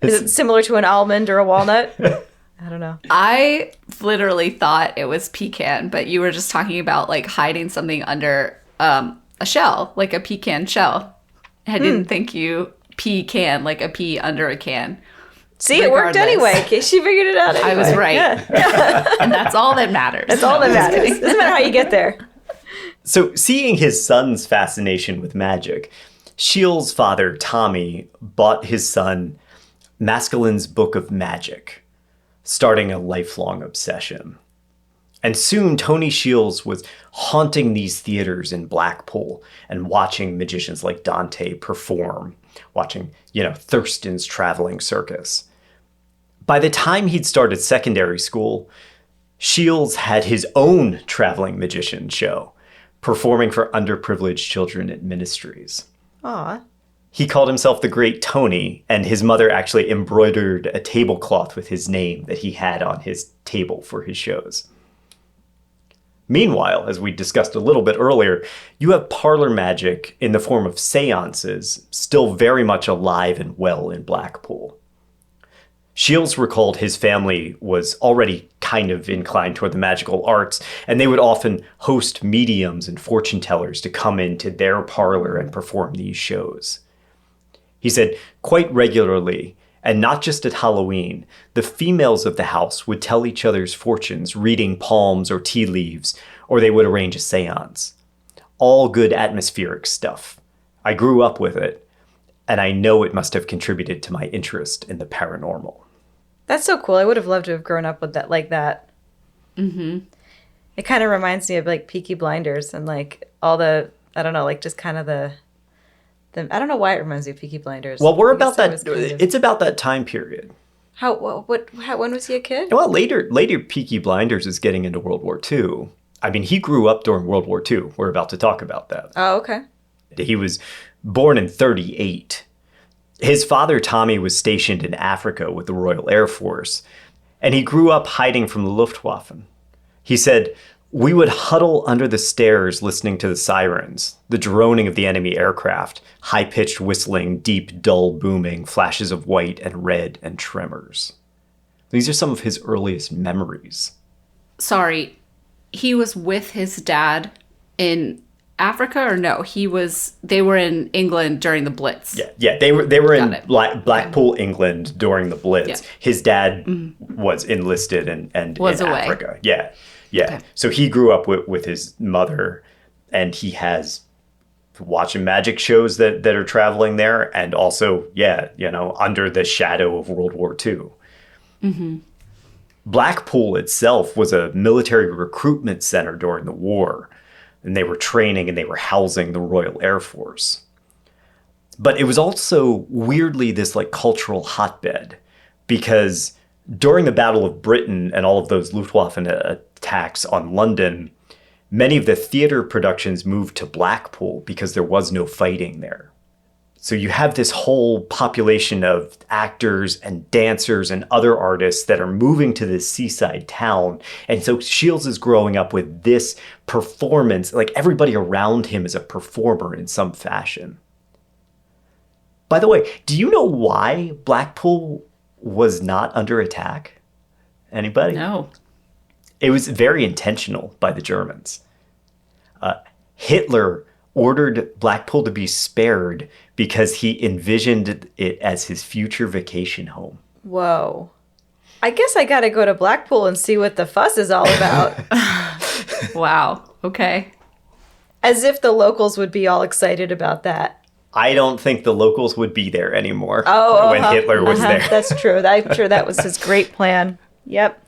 Is it similar to an almond or a walnut? I don't know. I literally thought it was pecan, but you were just talking about like hiding something under a shell, like a pecan shell. I didn't think you pecan, like a pea under a can. See, it worked Regardless. anyway. She figured it out anyway. I was right. Yeah. And that's all that matters. That's all that matters. Doesn't matter how you get there. So, seeing his son's fascination with magic, Sheils' father, Tommy, bought his son Maskelyne's Book of Magic, starting a lifelong obsession. And soon, Tony Shiels was haunting these theaters in Blackpool and watching magicians like Dante perform, watching, Thurston's Traveling Circus. By the time he'd started secondary school, Shiels had his own traveling magician show, performing for underprivileged children at ministries. Aw. He called himself the Great Tony, and his mother actually embroidered a tablecloth with his name that he had on his table for his shows. Meanwhile, as we discussed a little bit earlier, you have parlor magic in the form of seances still very much alive and well in Blackpool. Shiels recalled his family was already kind of inclined toward the magical arts, and they would often host mediums and fortune tellers to come into their parlor and perform these shows. He said, quite regularly, and not just at Halloween, the females of the house would tell each other's fortunes reading palms or tea leaves, or they would arrange a seance. All good atmospheric stuff. I grew up with it, and I know it must have contributed to my interest in the paranormal. That's so cool. I would have loved to have grown up with that like that. Mm-hmm. It kind of reminds me of like Peaky Blinders and like all the, I don't know, like just kind of the I don't know why it reminds me of Peaky Blinders. Well, we're I guess about that. was kind of- It's about that time period. when was he a kid? Well, later Peaky Blinders is getting into World War II. I mean, he grew up during World War II. We're about to talk about that. Oh, okay. He was born in 1938. His father, Tommy, was stationed in Africa with the Royal Air Force, and he grew up hiding from the Luftwaffe. He said, "We would huddle under the stairs listening to the sirens, the droning of the enemy aircraft, high-pitched whistling, deep, dull booming, flashes of white and red and tremors." These are some of his earliest memories. Sorry, he was with his dad in Africa, or no? They were in England during the Blitz. Yeah, they were in Got it. Blackpool, England during the Blitz. Yeah. His dad was enlisted and Was in away. Africa. Yeah. Okay. So he grew up with his mother, and he has watching magic shows that are traveling there, and also, under the shadow of World War II. Mm-hmm. Blackpool itself was a military recruitment center during the war, and they were training and they were housing the Royal Air Force. But it was also weirdly this like cultural hotbed, because during the Battle of Britain and all of those Luftwaffe attacks on London, many of the theater productions moved to Blackpool because there was no fighting there. So you have this whole population of actors and dancers and other artists that are moving to this seaside town. And so Shiels is growing up with this performance, like everybody around him is a performer in some fashion. By the way, do you know why Blackpool was not under attack? Anybody? No. It was very intentional by the Germans. Hitler ordered Blackpool to be spared because he envisioned it as his future vacation home. Whoa. I guess I gotta go to Blackpool and see what the fuss is all about. Wow. Okay. As if the locals would be all excited about that. I don't think the locals would be there anymore when Uh-huh, Hitler was there. That's true. I'm sure that was his great plan. Yep.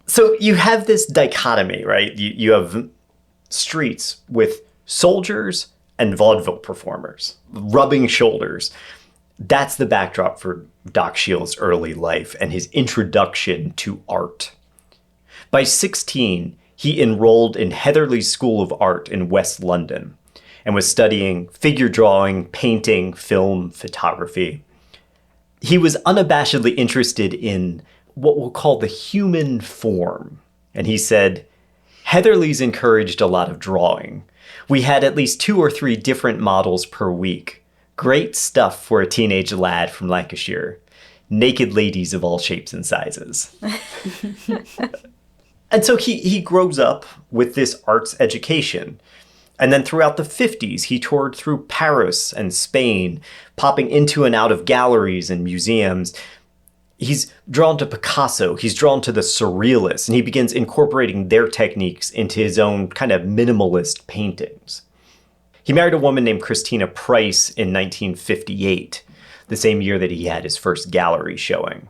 So you have this dichotomy, right? You have streets with soldiers and vaudeville performers rubbing shoulders. That's the backdrop for Doc Shiels' early life and his introduction to art. By 16, he enrolled in Heatherley's School of Art in West London and was studying figure drawing, painting, film, photography. He was unabashedly interested in what we'll call the human form. And he said, Heatherley's encouraged a lot of drawing. We had at least 2 or 3 different models per week. Great stuff for a teenage lad from Lancashire. Naked ladies of all shapes and sizes. And so he grows up with this arts education. And then throughout the 50s, he toured through Paris and Spain, popping into and out of galleries and museums. He's drawn to Picasso, he's drawn to the Surrealists, and he begins incorporating their techniques into his own kind of minimalist paintings. He married a woman named Christina Price in 1958, the same year that he had his first gallery showing.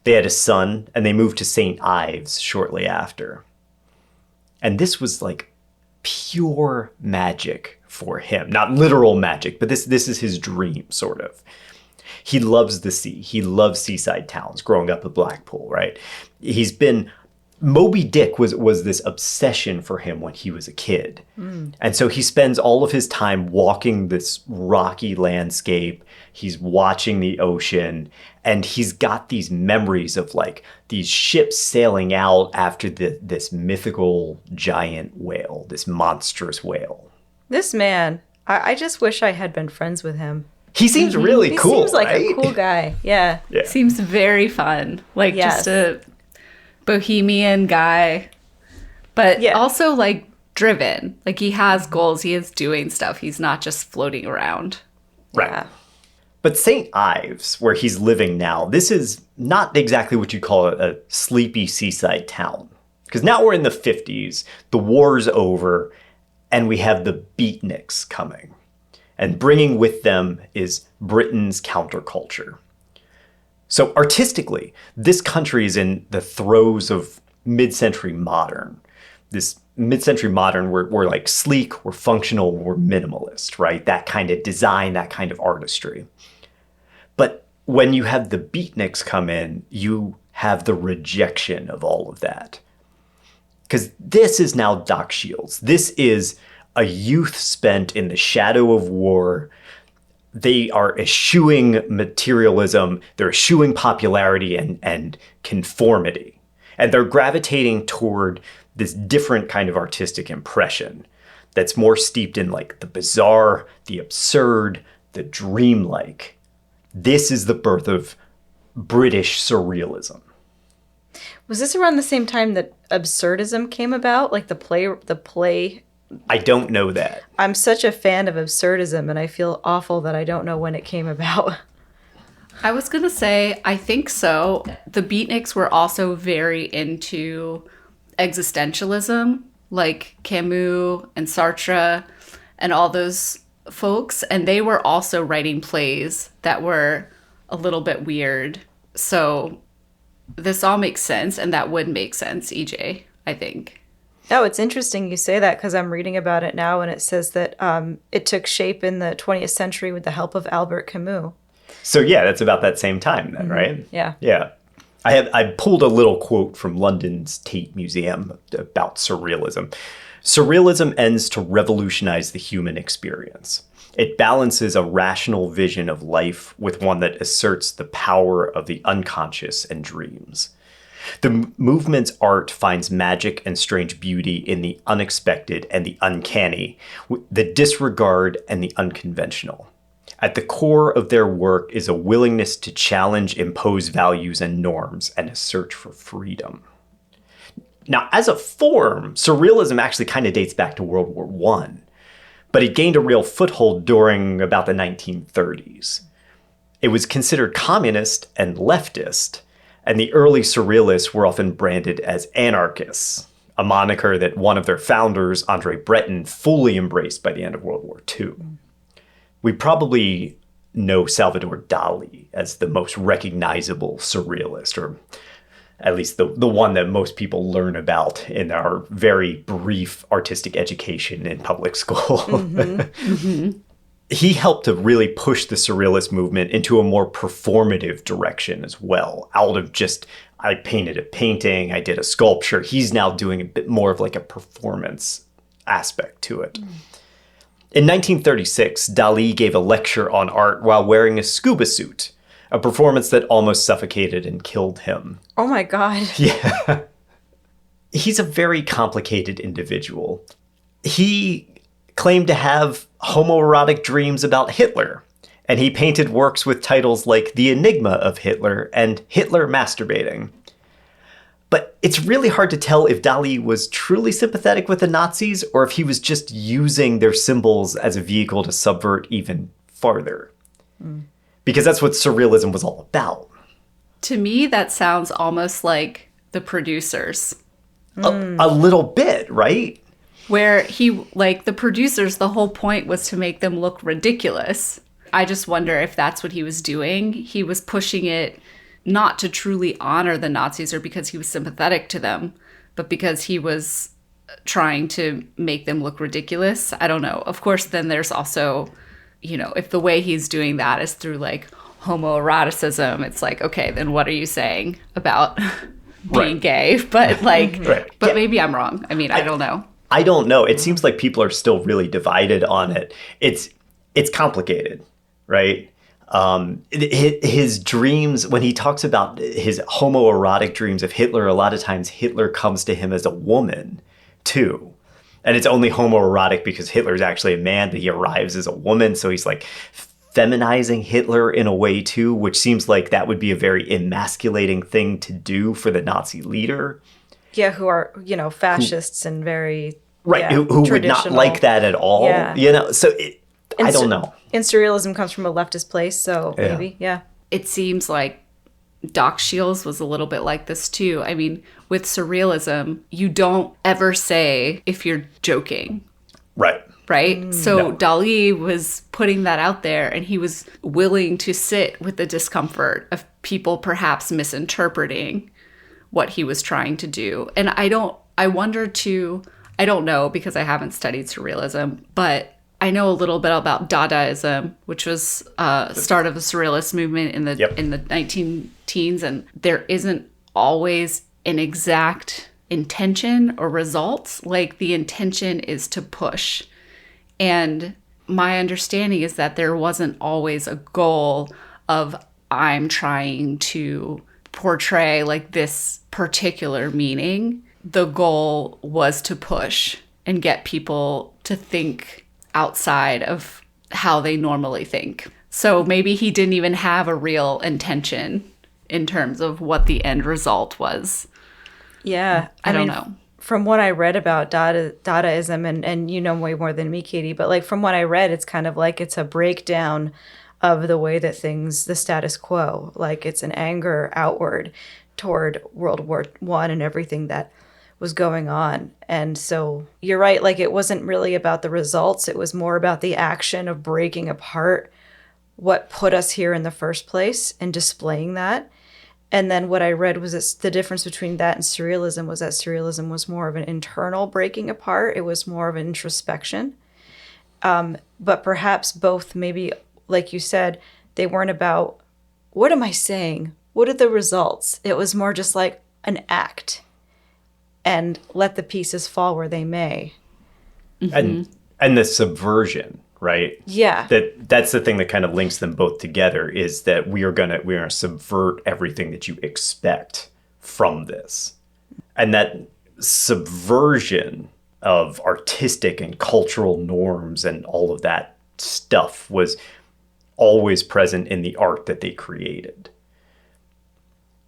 They had a son, and they moved to St. Ives shortly after. And this was like pure magic for him. Not literal magic, but this is his dream, sort of. He loves the sea. He loves seaside towns, growing up in Blackpool, right? Moby Dick was this obsession for him when he was a kid. And so he spends all of his time walking this rocky landscape. He's watching the ocean, and he's got these memories of like these ships sailing out after this mythical giant whale, this monstrous whale. This man, I just wish I had been friends with him. He seems really cool. He seems like right? a cool guy. Yeah. Seems very fun. Like Yes. just a bohemian guy. But Yeah. also like driven. Like he has goals. He is doing stuff. He's not just floating around. Right. Yeah. But St. Ives, where he's living now, this is not exactly what you call a sleepy seaside town. Because now we're in the 50s, the war's over, and we have the beatniks coming. And bringing with them is Britain's counterculture. So artistically, this country is in the throes of mid-century modern. This mid-century modern, we're like sleek, we're functional, we're minimalist, right? That kind of design, that kind of artistry. But when you have the beatniks come in, you have the rejection of all of that. Because this is now Doc Shiels. This is a youth spent in the shadow of war. They are eschewing materialism, they're eschewing popularity and conformity. And they're gravitating toward this different kind of artistic impression that's more steeped in like the bizarre, the absurd, the dreamlike. This is the birth of British surrealism. Was this around the same time that absurdism came about? Like the play? I don't know that. I'm such a fan of absurdism, and I feel awful that I don't know when it came about. I was going to say, I think so. The beatniks were also very into existentialism, like Camus and Sartre and all those folks. And they were also writing plays that were a little bit weird. So this all makes sense, and that would make sense, EJ, I think. Oh, it's interesting you say that because I'm reading about it now, and it says that it took shape in the 20th century with the help of Albert Camus. So yeah, that's about that same time then, right? Yeah. Yeah. I pulled a little quote from London's Tate Museum about surrealism. Surrealism ends to revolutionize the human experience. It balances a rational vision of life with one that asserts the power of the unconscious and dreams. The movement's art finds magic and strange beauty in the unexpected and the uncanny, the disregard and the unconventional. At the core of their work is a willingness to challenge imposed values and norms and a search for freedom. Now, as a form, surrealism actually kind of dates back to World War I, but it gained a real foothold during about the 1930s. It was considered communist and leftist, and the early surrealists were often branded as anarchists, a moniker that one of their founders, Andre Breton, fully embraced by the end of World War II. We probably know Salvador Dali as the most recognizable surrealist, or at least the one that most people learn about in our very brief artistic education in public school. He helped to really push the surrealist movement into a more performative direction as well. Out of just, I painted a painting, I did a sculpture, he's now doing a bit more of like a performance aspect to it. In 1936, Dali gave a lecture on art while wearing a scuba suit, a performance that almost suffocated and killed him. Oh my God. Yeah. He's a very complicated individual. He claimed to have homoerotic dreams about Hitler, and he painted works with titles like The Enigma of Hitler and Hitler Masturbating. But it's really hard to tell if Dali was truly sympathetic with the Nazis or if he was just using their symbols as a vehicle to subvert even farther. Because that's what surrealism was all about. To me, that sounds almost like the producers. A little bit, right? Where the producers, the whole point was to make them look ridiculous. I just wonder if that's what he was doing. He was pushing it not to truly honor the Nazis or because he was sympathetic to them, but because he was trying to make them look ridiculous. I don't know. Of course, then there's also, if the way he's doing that is through like homoeroticism, it's like, okay, then what are you saying about being gay? But maybe I'm wrong. I mean, I don't know. I don't know. It seems like people are still really divided on it. It's complicated, right? His dreams, when he talks about his homoerotic dreams of Hitler, a lot of times Hitler comes to him as a woman too. And it's only homoerotic because Hitler's actually a man, but he arrives as a woman. So he's like feminizing Hitler in a way too, which seems like that would be a very emasculating thing to do for the Nazi leader. Yeah, who are, fascists and very who would not like that at all. Yeah. So I don't know. And surrealism comes from a leftist place, so maybe, yeah. It seems like Doc Shiels was a little bit like this too. I mean, with surrealism, you don't ever say if you're joking. Right. So Dali was putting that out there, and he was willing to sit with the discomfort of people perhaps misinterpreting what he was trying to do. And I don't know because I haven't studied surrealism, but I know a little bit about Dadaism, which was start of the surrealist movement in the 19 teens, and there isn't always an exact intention or results. Like the intention is to push. And my understanding is that there wasn't always a goal of I'm trying to portray like this particular meaning. The goal was to push and get people to think outside of how they normally think. So maybe he didn't even have a real intention in terms of what the end result was. Yeah. I don't know. From what I read about Dadaism, and you know way more than me, Katie, but like from what I read, it's kind of like it's a breakdown of the way that the status quo, like it's an anger outward toward World War I and everything that was going on. And so you're right, like it wasn't really about the results. It was more about the action of breaking apart what put us here in the first place and displaying that. And then what I read was that the difference between that and surrealism was that surrealism was more of an internal breaking apart. It was more of an introspection. But perhaps both, maybe, like you said, they weren't about, what am I saying? what are the results? It was more just like an act and let the pieces fall where they may. And the subversion, right? Yeah. That's the thing that kind of links them both together, is that we're gonna subvert everything that you expect from this. And that subversion of artistic and cultural norms and all of that stuff was always present in the art that they created.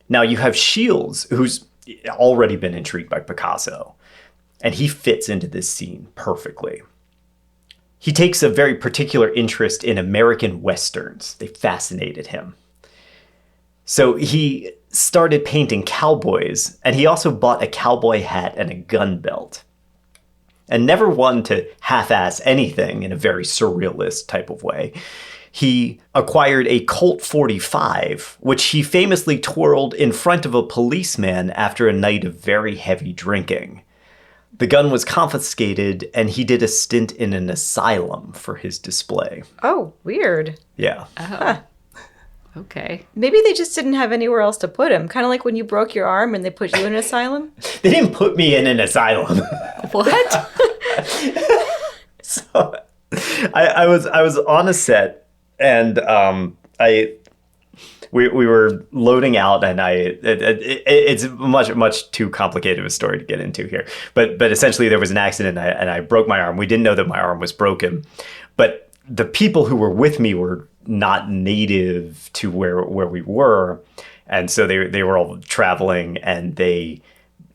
Now you have Sheils, who's already been intrigued by Picasso, and he fits into this scene perfectly. He takes a very particular interest in American Westerns. They fascinated him. So he started painting cowboys, and he also bought a cowboy hat and a gun belt. And never one to half-ass anything in a very surrealist type of way. He acquired a Colt 45, which he famously twirled in front of a policeman after a night of very heavy drinking. The gun was confiscated, and he did a stint in an asylum for his display. Oh, weird. Yeah. Okay. Maybe they just didn't have anywhere else to put him. Kind of like when you broke your arm and they put you in an asylum. They didn't put me in an asylum. What? So I was on a set, and we were loading out, and it's much too complicated of a story to get into here. But essentially there was an accident, and I broke my arm. We didn't know that my arm was broken, but the people who were with me were not native to where we were, and so they were all traveling, and they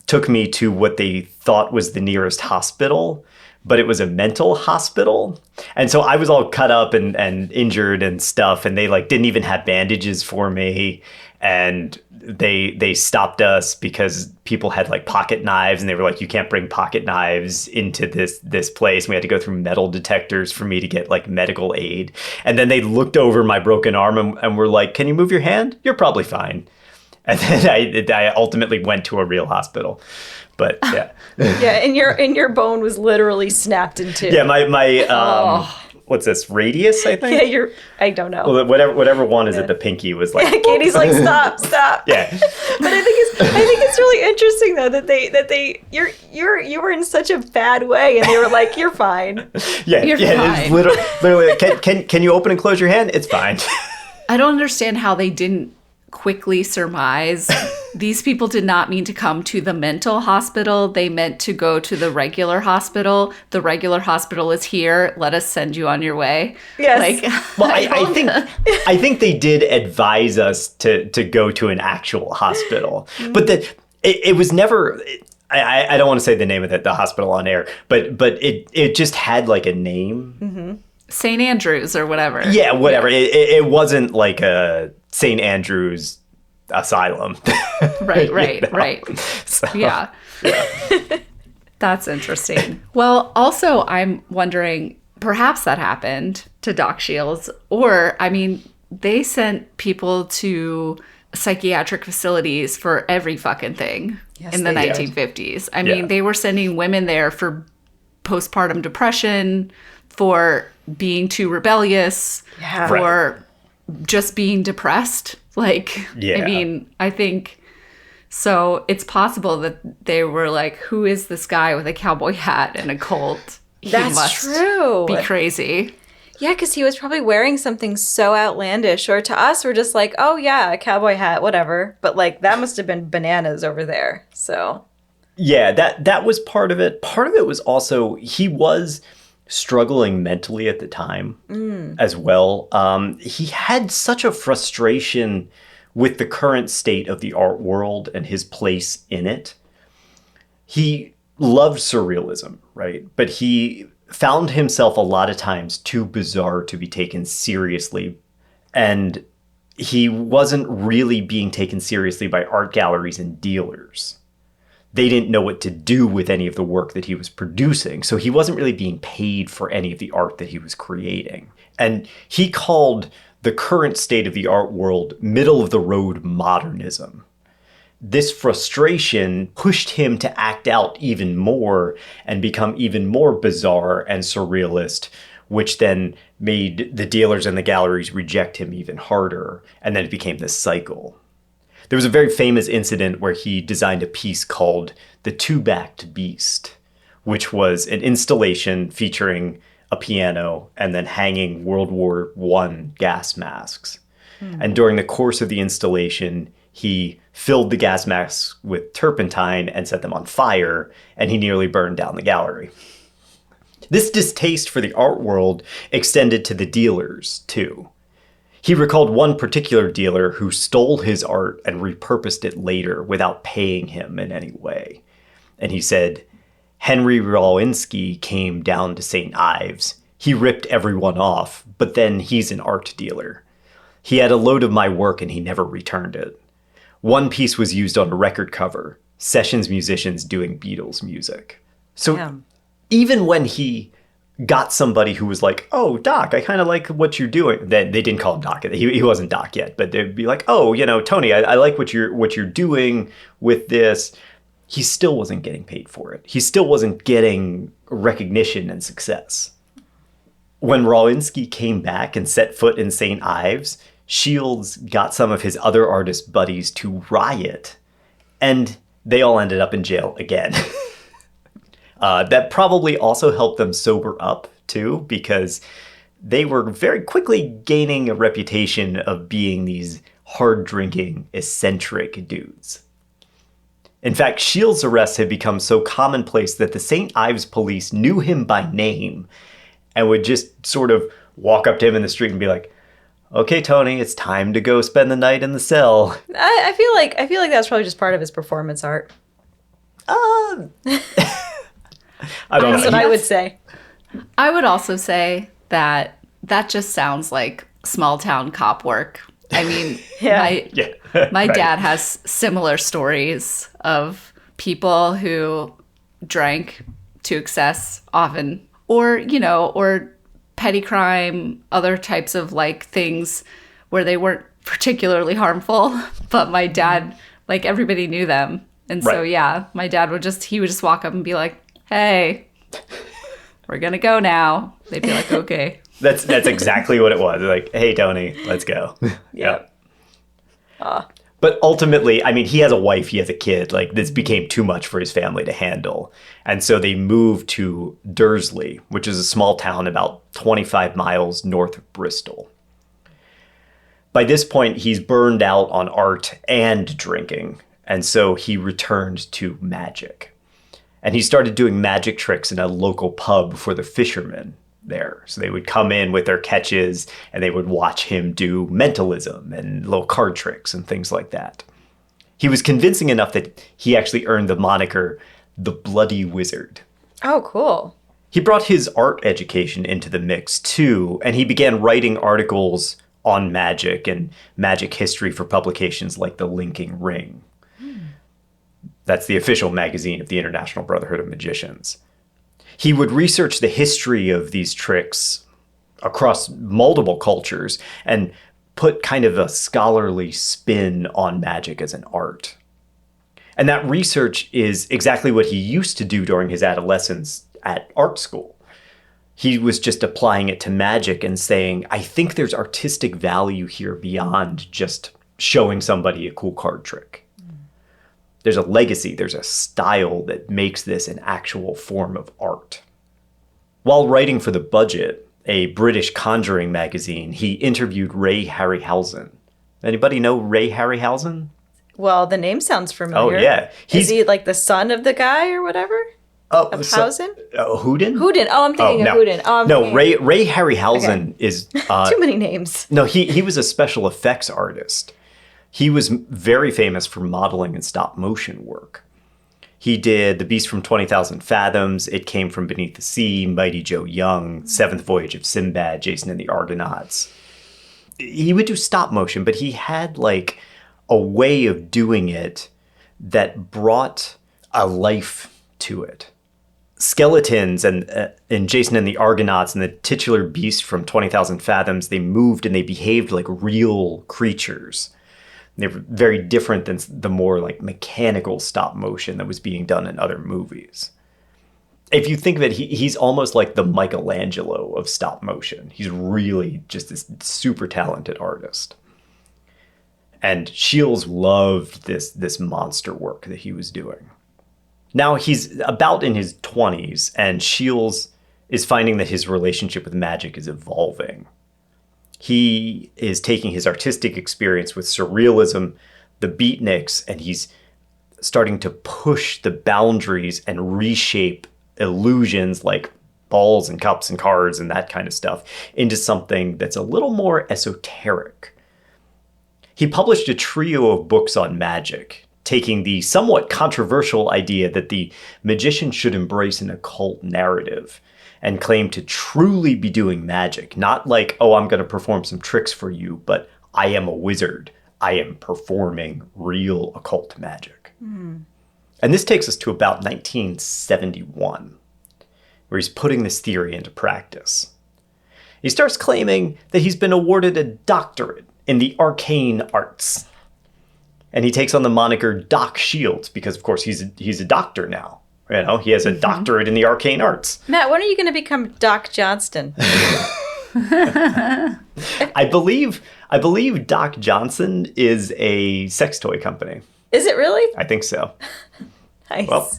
took me to what they thought was the nearest hospital, but it was a mental hospital. And so I was all cut up and injured and stuff, and they like didn't even have bandages for me. And they stopped us because people had like pocket knives, and they were like, you can't bring pocket knives into this place. And we had to go through metal detectors for me to get like medical aid. And then they looked over my broken arm and were like, can you move your hand? You're probably fine. And then I ultimately went to a real hospital. But yeah. Yeah, and your bone was literally snapped in two. Yeah, my what's this, radius, I think? Yeah, I don't know. Well, whatever one is at the pinky was like. Yeah, Katie's like, stop. Yeah. But I think it's really interesting though that you were in such a bad way, and they were like, you're fine. Yeah, You're it's fine. literally can you open and close your hand? It's fine. I don't understand how they didn't quickly surmise these people did not mean to come to the mental hospital. They meant to go to the regular hospital. The regular hospital is here. Let us send you on your way. Yes. Well, I think they did advise us to go to an actual hospital, but it was never. I don't want to say the name of the hospital on air, but it just had like a name. Mm-hmm. St. Andrews or whatever. Yeah, whatever. Yeah. It wasn't like a St. Andrews asylum. Right. So, Yeah. That's interesting. Well, also, I'm wondering, perhaps that happened to Doc Shiels, or, I mean, they sent people to psychiatric facilities for every fucking thing in the 1950s. I mean, they were sending women there for postpartum depression, for being too rebellious, for just being depressed. Like, I mean, I think so. It's possible that they were like, who is this guy with a cowboy hat and a Colt? He must true. Be crazy. Yeah, because he was probably wearing something so outlandish, or to us, we're just like, oh yeah, a cowboy hat, whatever. But like, that must have been bananas over there. So yeah, that was part of it. Part of it was also he was struggling mentally at the time as well. He had such a frustration with the current state of the art world and his place in it. He loved surrealism, right? But he found himself a lot of times too bizarre to be taken seriously. And he wasn't really being taken seriously by art galleries and dealers. They didn't know what to do with any of the work that he was producing. So he wasn't really being paid for any of the art that he was creating. And he called the current state of the art world middle of the road modernism. This frustration pushed him to act out even more and become even more bizarre and surrealist, which then made the dealers and the galleries reject him even harder. And then it became this cycle. There was a very famous incident where he designed a piece called The Two-Backed Beast, which was an installation featuring a piano and then hanging World War I gas masks. And during the course of the installation, he filled the gas masks with turpentine and set them on fire, and he nearly burned down the gallery. This distaste for the art world extended to the dealers, too. He recalled one particular dealer who stole his art and repurposed it later without paying him in any way. And he said, Henry Rawinski came down to St. Ives. He ripped everyone off, but then he's an art dealer. He had a load of my work and he never returned it. One piece was used on a record cover, sessions musicians doing Beatles music. So Damn. even when he got somebody who was like, oh, Doc, I kind of like what you're doing. They didn't call him Doc. He wasn't Doc yet, but they'd be like, oh, Tony, I like what you're doing with this. He still wasn't getting paid for it. He still wasn't getting recognition and success. When Rawinski came back and set foot in St. Ives, Shields got some of his other artist buddies to riot, and they all ended up in jail again. That probably also helped them sober up, too, because they were very quickly gaining a reputation of being these hard-drinking, eccentric dudes. In fact, Shields' arrests had become so commonplace that the St. Ives police knew him by name and would just sort of walk up to him in the street and be like, okay, Tony, it's time to go spend the night in the cell. I feel like that's probably just part of his performance art. I don't That's know. what I would say. I would also say that just sounds like small town cop work. I mean, my Right. dad has similar stories of people who drank to excess often, or petty crime, other types of like things where they weren't particularly harmful, but my dad, like everybody knew them. And so, Right. yeah, my dad would just walk up and be like, hey, we're going to go now. They'd be like, okay. That's exactly what it was. Like, hey, Tony, let's go. Yep. But ultimately, I mean, he has a wife, he has a kid. Like, this became too much for his family to handle. And so they moved to Dursley, which is a small town about 25 miles north of Bristol. By this point, he's burned out on art and drinking. And so he returned to magic. And he started doing magic tricks in a local pub for the fishermen there. So they would come in with their catches and they would watch him do mentalism and little card tricks and things like that. He was convincing enough that he actually earned the moniker the Bloody Wizard. Oh, cool. He brought his art education into the mix too, and he began writing articles on magic and magic history for publications like The Linking Ring. That's the official magazine of the International Brotherhood of Magicians. He would research the history of these tricks across multiple cultures and put kind of a scholarly spin on magic as an art. And that research is exactly what he used to do during his adolescence at art school. He was just applying it to magic and saying, I think there's artistic value here beyond just showing somebody a cool card trick. There's a legacy, there's a style that makes this an actual form of art. While writing for The Budget, a British conjuring magazine, he interviewed Ray Harryhausen. Anybody know Ray Harryhausen? Well, the name sounds familiar. Oh, yeah. Is he like the son of the guy or whatever? Oh, Of Hausen? Houdin? Houdin. Oh, I'm thinking of Houdin. Oh, I'm no, thinking- Ray Harryhausen is... Too many names. No, he was a special effects artist. He was very famous for modeling and stop motion work. He did The Beast from 20,000 Fathoms, It Came from Beneath the Sea, Mighty Joe Young, Seventh Voyage of Sinbad, Jason and the Argonauts. He would do stop motion, but he had like a way of doing it that brought a life to it. Skeletons and Jason and the Argonauts and the titular beast from 20,000 Fathoms, they moved and they behaved like real creatures. They were very different than the more like mechanical stop motion that was being done in other movies. If you think of it, he's almost like the Michelangelo of stop motion. He's really just this super talented artist. And Sheils loved this monster work that he was doing. Now he's about in his 20s, and Sheils is finding that his relationship with magic is evolving. He is taking his artistic experience with surrealism, the beatniks, and he's starting to push the boundaries and reshape illusions like balls and cups and cards and that kind of stuff into something that's a little more esoteric. He published a trio of books on magic, taking the somewhat controversial idea that the magician should embrace an occult narrative and claim to truly be doing magic. Not like, oh, I'm going to perform some tricks for you, but I am a wizard. I am performing real occult magic. And this takes us to about 1971, where he's putting this theory into practice. He starts claiming that he's been awarded a doctorate in the arcane arts. And he takes on the moniker Doc Shiels because, of course, he's a doctor now. You know, he has a doctorate in the arcane arts. Matt, when are you going to become Doc Johnston? I believe Doc Johnson is a sex toy company. Is it really? I think so. Nice. Well,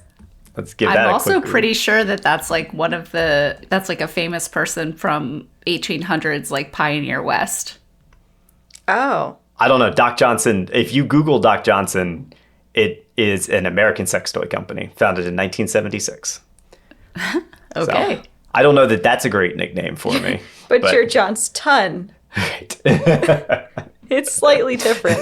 let's give that I'm a also quick read. pretty sure that that's like that's like a famous person from 1800s, like Pioneer West. Oh. I don't know. Doc Johnson, if you Google Doc Johnson, it is an American sex toy company founded in 1976. Okay. So, I don't know that that's a great nickname for me. But you're Johnston. Right. It's slightly different.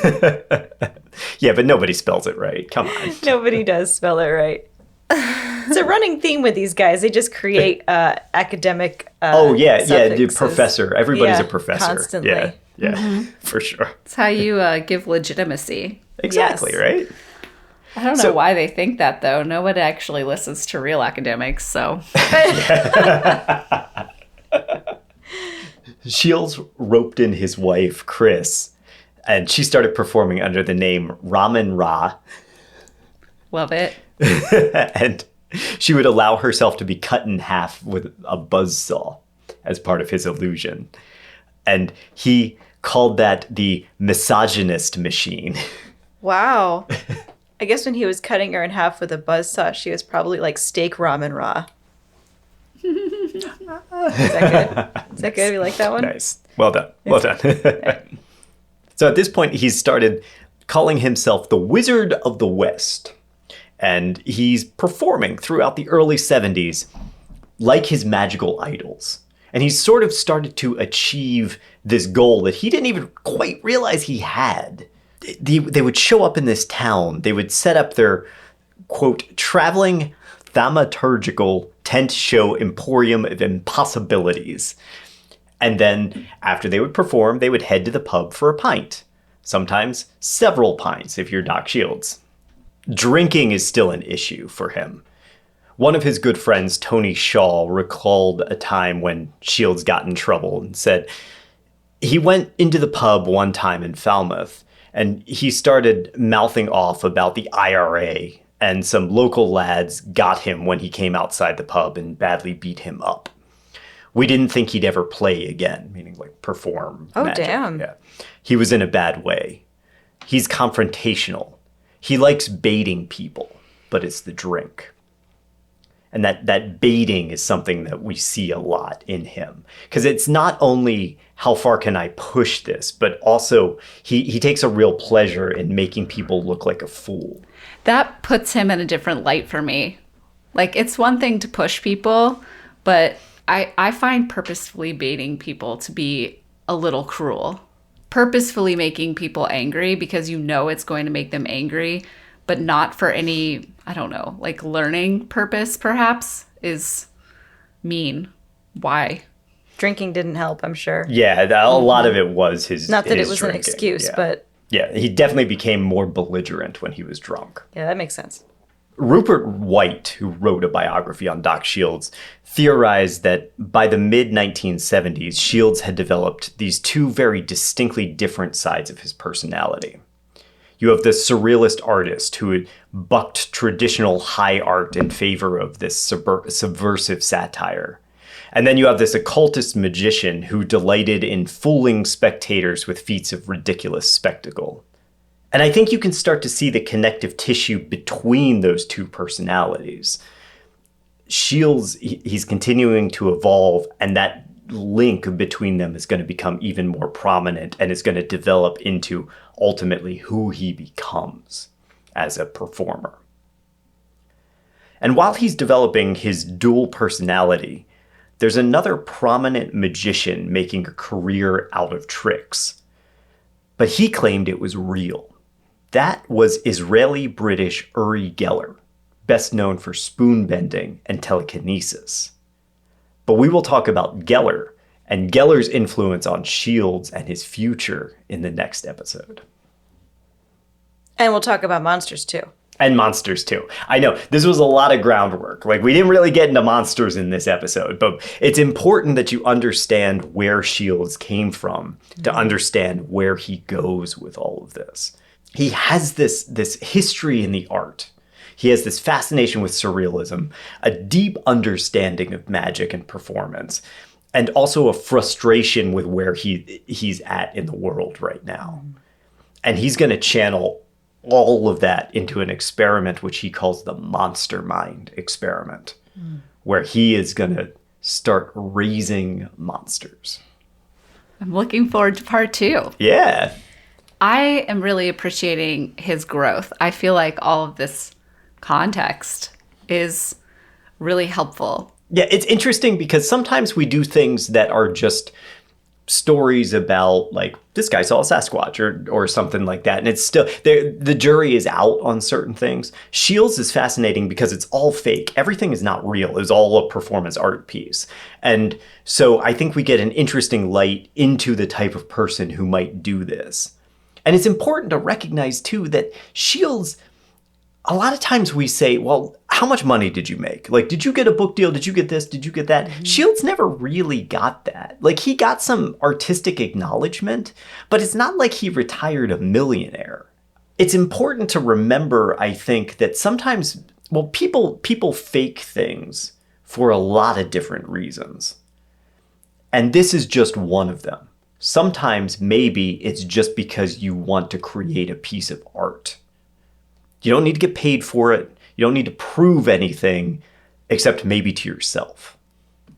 Yeah, but nobody spells it right. Come on. Nobody does spell it right. It's a running theme with these guys. They just create academic the suffixes. professor. Everybody's Yeah, a professor. constantly. Yeah, for sure. It's how you give legitimacy. Exactly, Yes. right? I don't know So- why they think that, though. No one actually listens to real academics, so. Shiels roped in his wife, Chris, and she started performing under the name Ramen Ra. Love it. And she would allow herself to be cut in half with a buzzsaw as part of his illusion. And he called that the misogynist machine. Wow. I guess when he was cutting her in half with a buzzsaw, she was probably like steak ramen raw. Is that good? Is that good? We like that one? Nice. Well done. Well done. So at this point, he's started calling himself the Wizard of the West. And he's performing throughout the early 70s like his magical idols. And he's sort of started to achieve this goal that he didn't even quite realize he had. They would show up in this town. They would set up their, quote, traveling thaumaturgical tent show emporium of impossibilities. And then after they would perform, they would head to the pub for a pint. Sometimes several pints if you're Doc Shiels. Drinking is still an issue for him. One of his good friends, Tony Shaw, recalled a time when Shiels got in trouble and said he went into the pub one time in Falmouth and he started mouthing off about the IRA, and some local lads got him when he came outside the pub and badly beat him up. We didn't think he'd ever play again, meaning like perform. Oh, magic. damn. Yeah. He was in a bad way. He's confrontational. He likes baiting people, but it's the drink. And that baiting is something that we see a lot in him. Because it's not only how far can I push this, but also he takes a real pleasure in making people look like a fool. That puts him in a different light for me. Like, it's one thing to push people, but I find purposefully baiting people to be a little cruel. Purposefully making people angry because you know it's going to make them angry, but not for any, I don't know, like learning purpose perhaps, is mean. Why? Drinking didn't help, I'm sure. Yeah, a lot of it was his Not that his it was drinking. an excuse, Yeah. but Yeah, he definitely became more belligerent when he was drunk. yeah, that makes sense. Rupert White, who wrote a biography on Doc Shiels, theorized that by the mid-1970s, Shiels had developed these two very distinctly different sides of his personality. You have the surrealist artist who had bucked traditional high art in favor of this subversive satire. And then you have this occultist magician who delighted in fooling spectators with feats of ridiculous spectacle. And I think you can start to see the connective tissue between those two personalities. Shiels, he's continuing to evolve, and that link between them is going to become even more prominent, and is going to develop into ultimately who he becomes as a performer. And while he's developing his dual personality, there's another prominent magician making a career out of tricks. But he claimed it was real. That was Israeli-British Uri Geller, best known for spoon bending and telekinesis. But we will talk about Geller and Geller's influence on Shields and his future in the next episode. And we'll talk about monsters too. And monsters too. I know, this was a lot of groundwork. Like, we didn't really get into monsters in this episode, but it's important that you understand where Shields came from to understand where he goes with all of this. He has this history in the art. He has this fascination with surrealism, a deep understanding of magic and performance, and also a frustration with where he's at in the world right now. And he's going to channel all of that into an experiment which he calls the monster mind experiment, where he is going to start raising monsters. I'm looking forward to part 2. Yeah. I am really appreciating his growth. I feel like all of this context is really helpful. Yeah, it's interesting because sometimes we do things that are just stories about, like, this guy saw a Sasquatch or something like that. And it's still, the jury is out on certain things. Shields is fascinating because it's all fake. Everything is not real. It's all a performance art piece. And so I think we get an interesting light into the type of person who might do this. And it's important to recognize, too, that Shields, a lot of times we say, well, how much money did you make? Like, did you get a book deal? Did you get this? Did you get that? Mm-hmm. Shields never really got that. Like, he got some artistic acknowledgement, but it's not like he retired a millionaire. It's important to remember, I think, that sometimes, well, people fake things for a lot of different reasons. And this is just one of them. Sometimes maybe it's just because you want to create a piece of art. You don't need to get paid for it. You don't need to prove anything except maybe to yourself.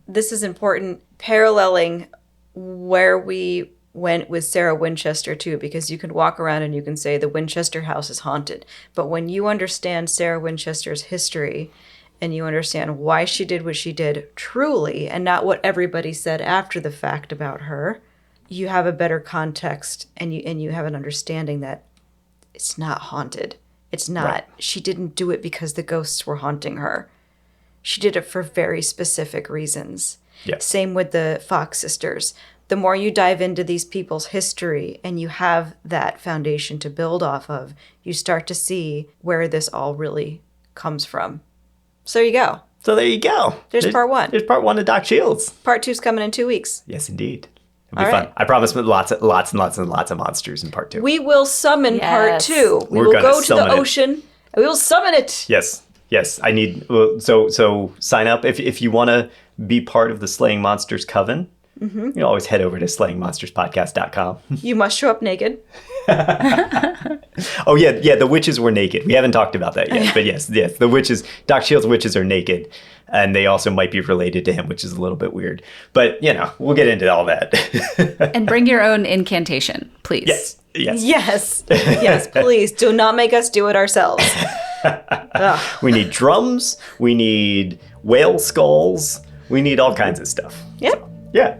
This is important, paralleling where we went with Sarah Winchester too, because you can walk around and you can say the Winchester house is haunted. But when you understand Sarah Winchester's history and you understand why she did what she did truly and not what everybody said after the fact about her, you have a better context and you have an understanding that it's not haunted. It's not. Right. She didn't do it because the ghosts were haunting her. She did it for very specific reasons. Yes. Same with the Fox sisters. The more you dive into these people's history and you have that foundation to build off of, you start to see where this all really comes from. So there you go. There's part 1. There's part 1 of Doc Shields. Part 2's coming in 2 weeks. Yes, indeed. It'll be fun. I promise lots and lots of monsters in part 2. We will summon part 2. We will go to the ocean and we will summon it. Yes. I need, so sign up if you want to be part of the Slaying Monsters Coven. Mm-hmm. You can always head over to slayingmonsterspodcast.com. You must show up naked. Oh yeah, the witches were naked. We haven't talked about that yet, but yes, the witches, Doc Shields' witches are naked, and they also might be related to him, which is a little bit weird. But, we'll get into all that. And bring your own incantation, please. Yes, please. Do not make us do it ourselves. We need drums. We need whale skulls. We need all kinds of stuff. Yep. So, yeah.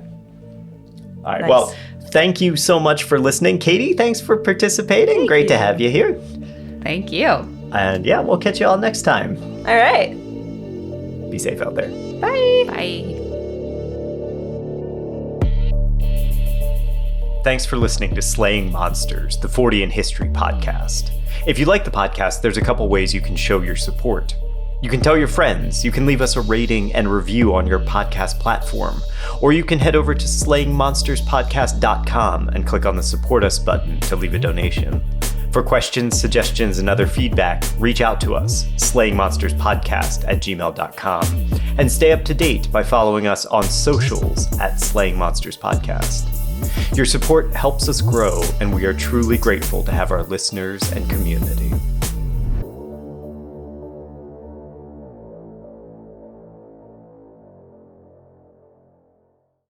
All right. Nice. Well, thank you so much for listening. Katie, thanks for participating. Great to have you here. Thank you. And yeah, we'll catch you all next time. All right. Be safe out there. Bye. Bye. Thanks for listening to Slaying Monsters, the Fortean History Podcast. If you like the podcast, there's a couple ways you can show your support. You can tell your friends, you can leave us a rating and review on your podcast platform, or you can head over to slayingmonsterspodcast.com and click on the Support Us button to leave a donation. For questions, suggestions, and other feedback, reach out to us, slayingmonsterspodcast@gmail.com, and stay up to date by following us on socials @Slaying Monsters Podcast. Your support helps us grow, and we are truly grateful to have our listeners and community.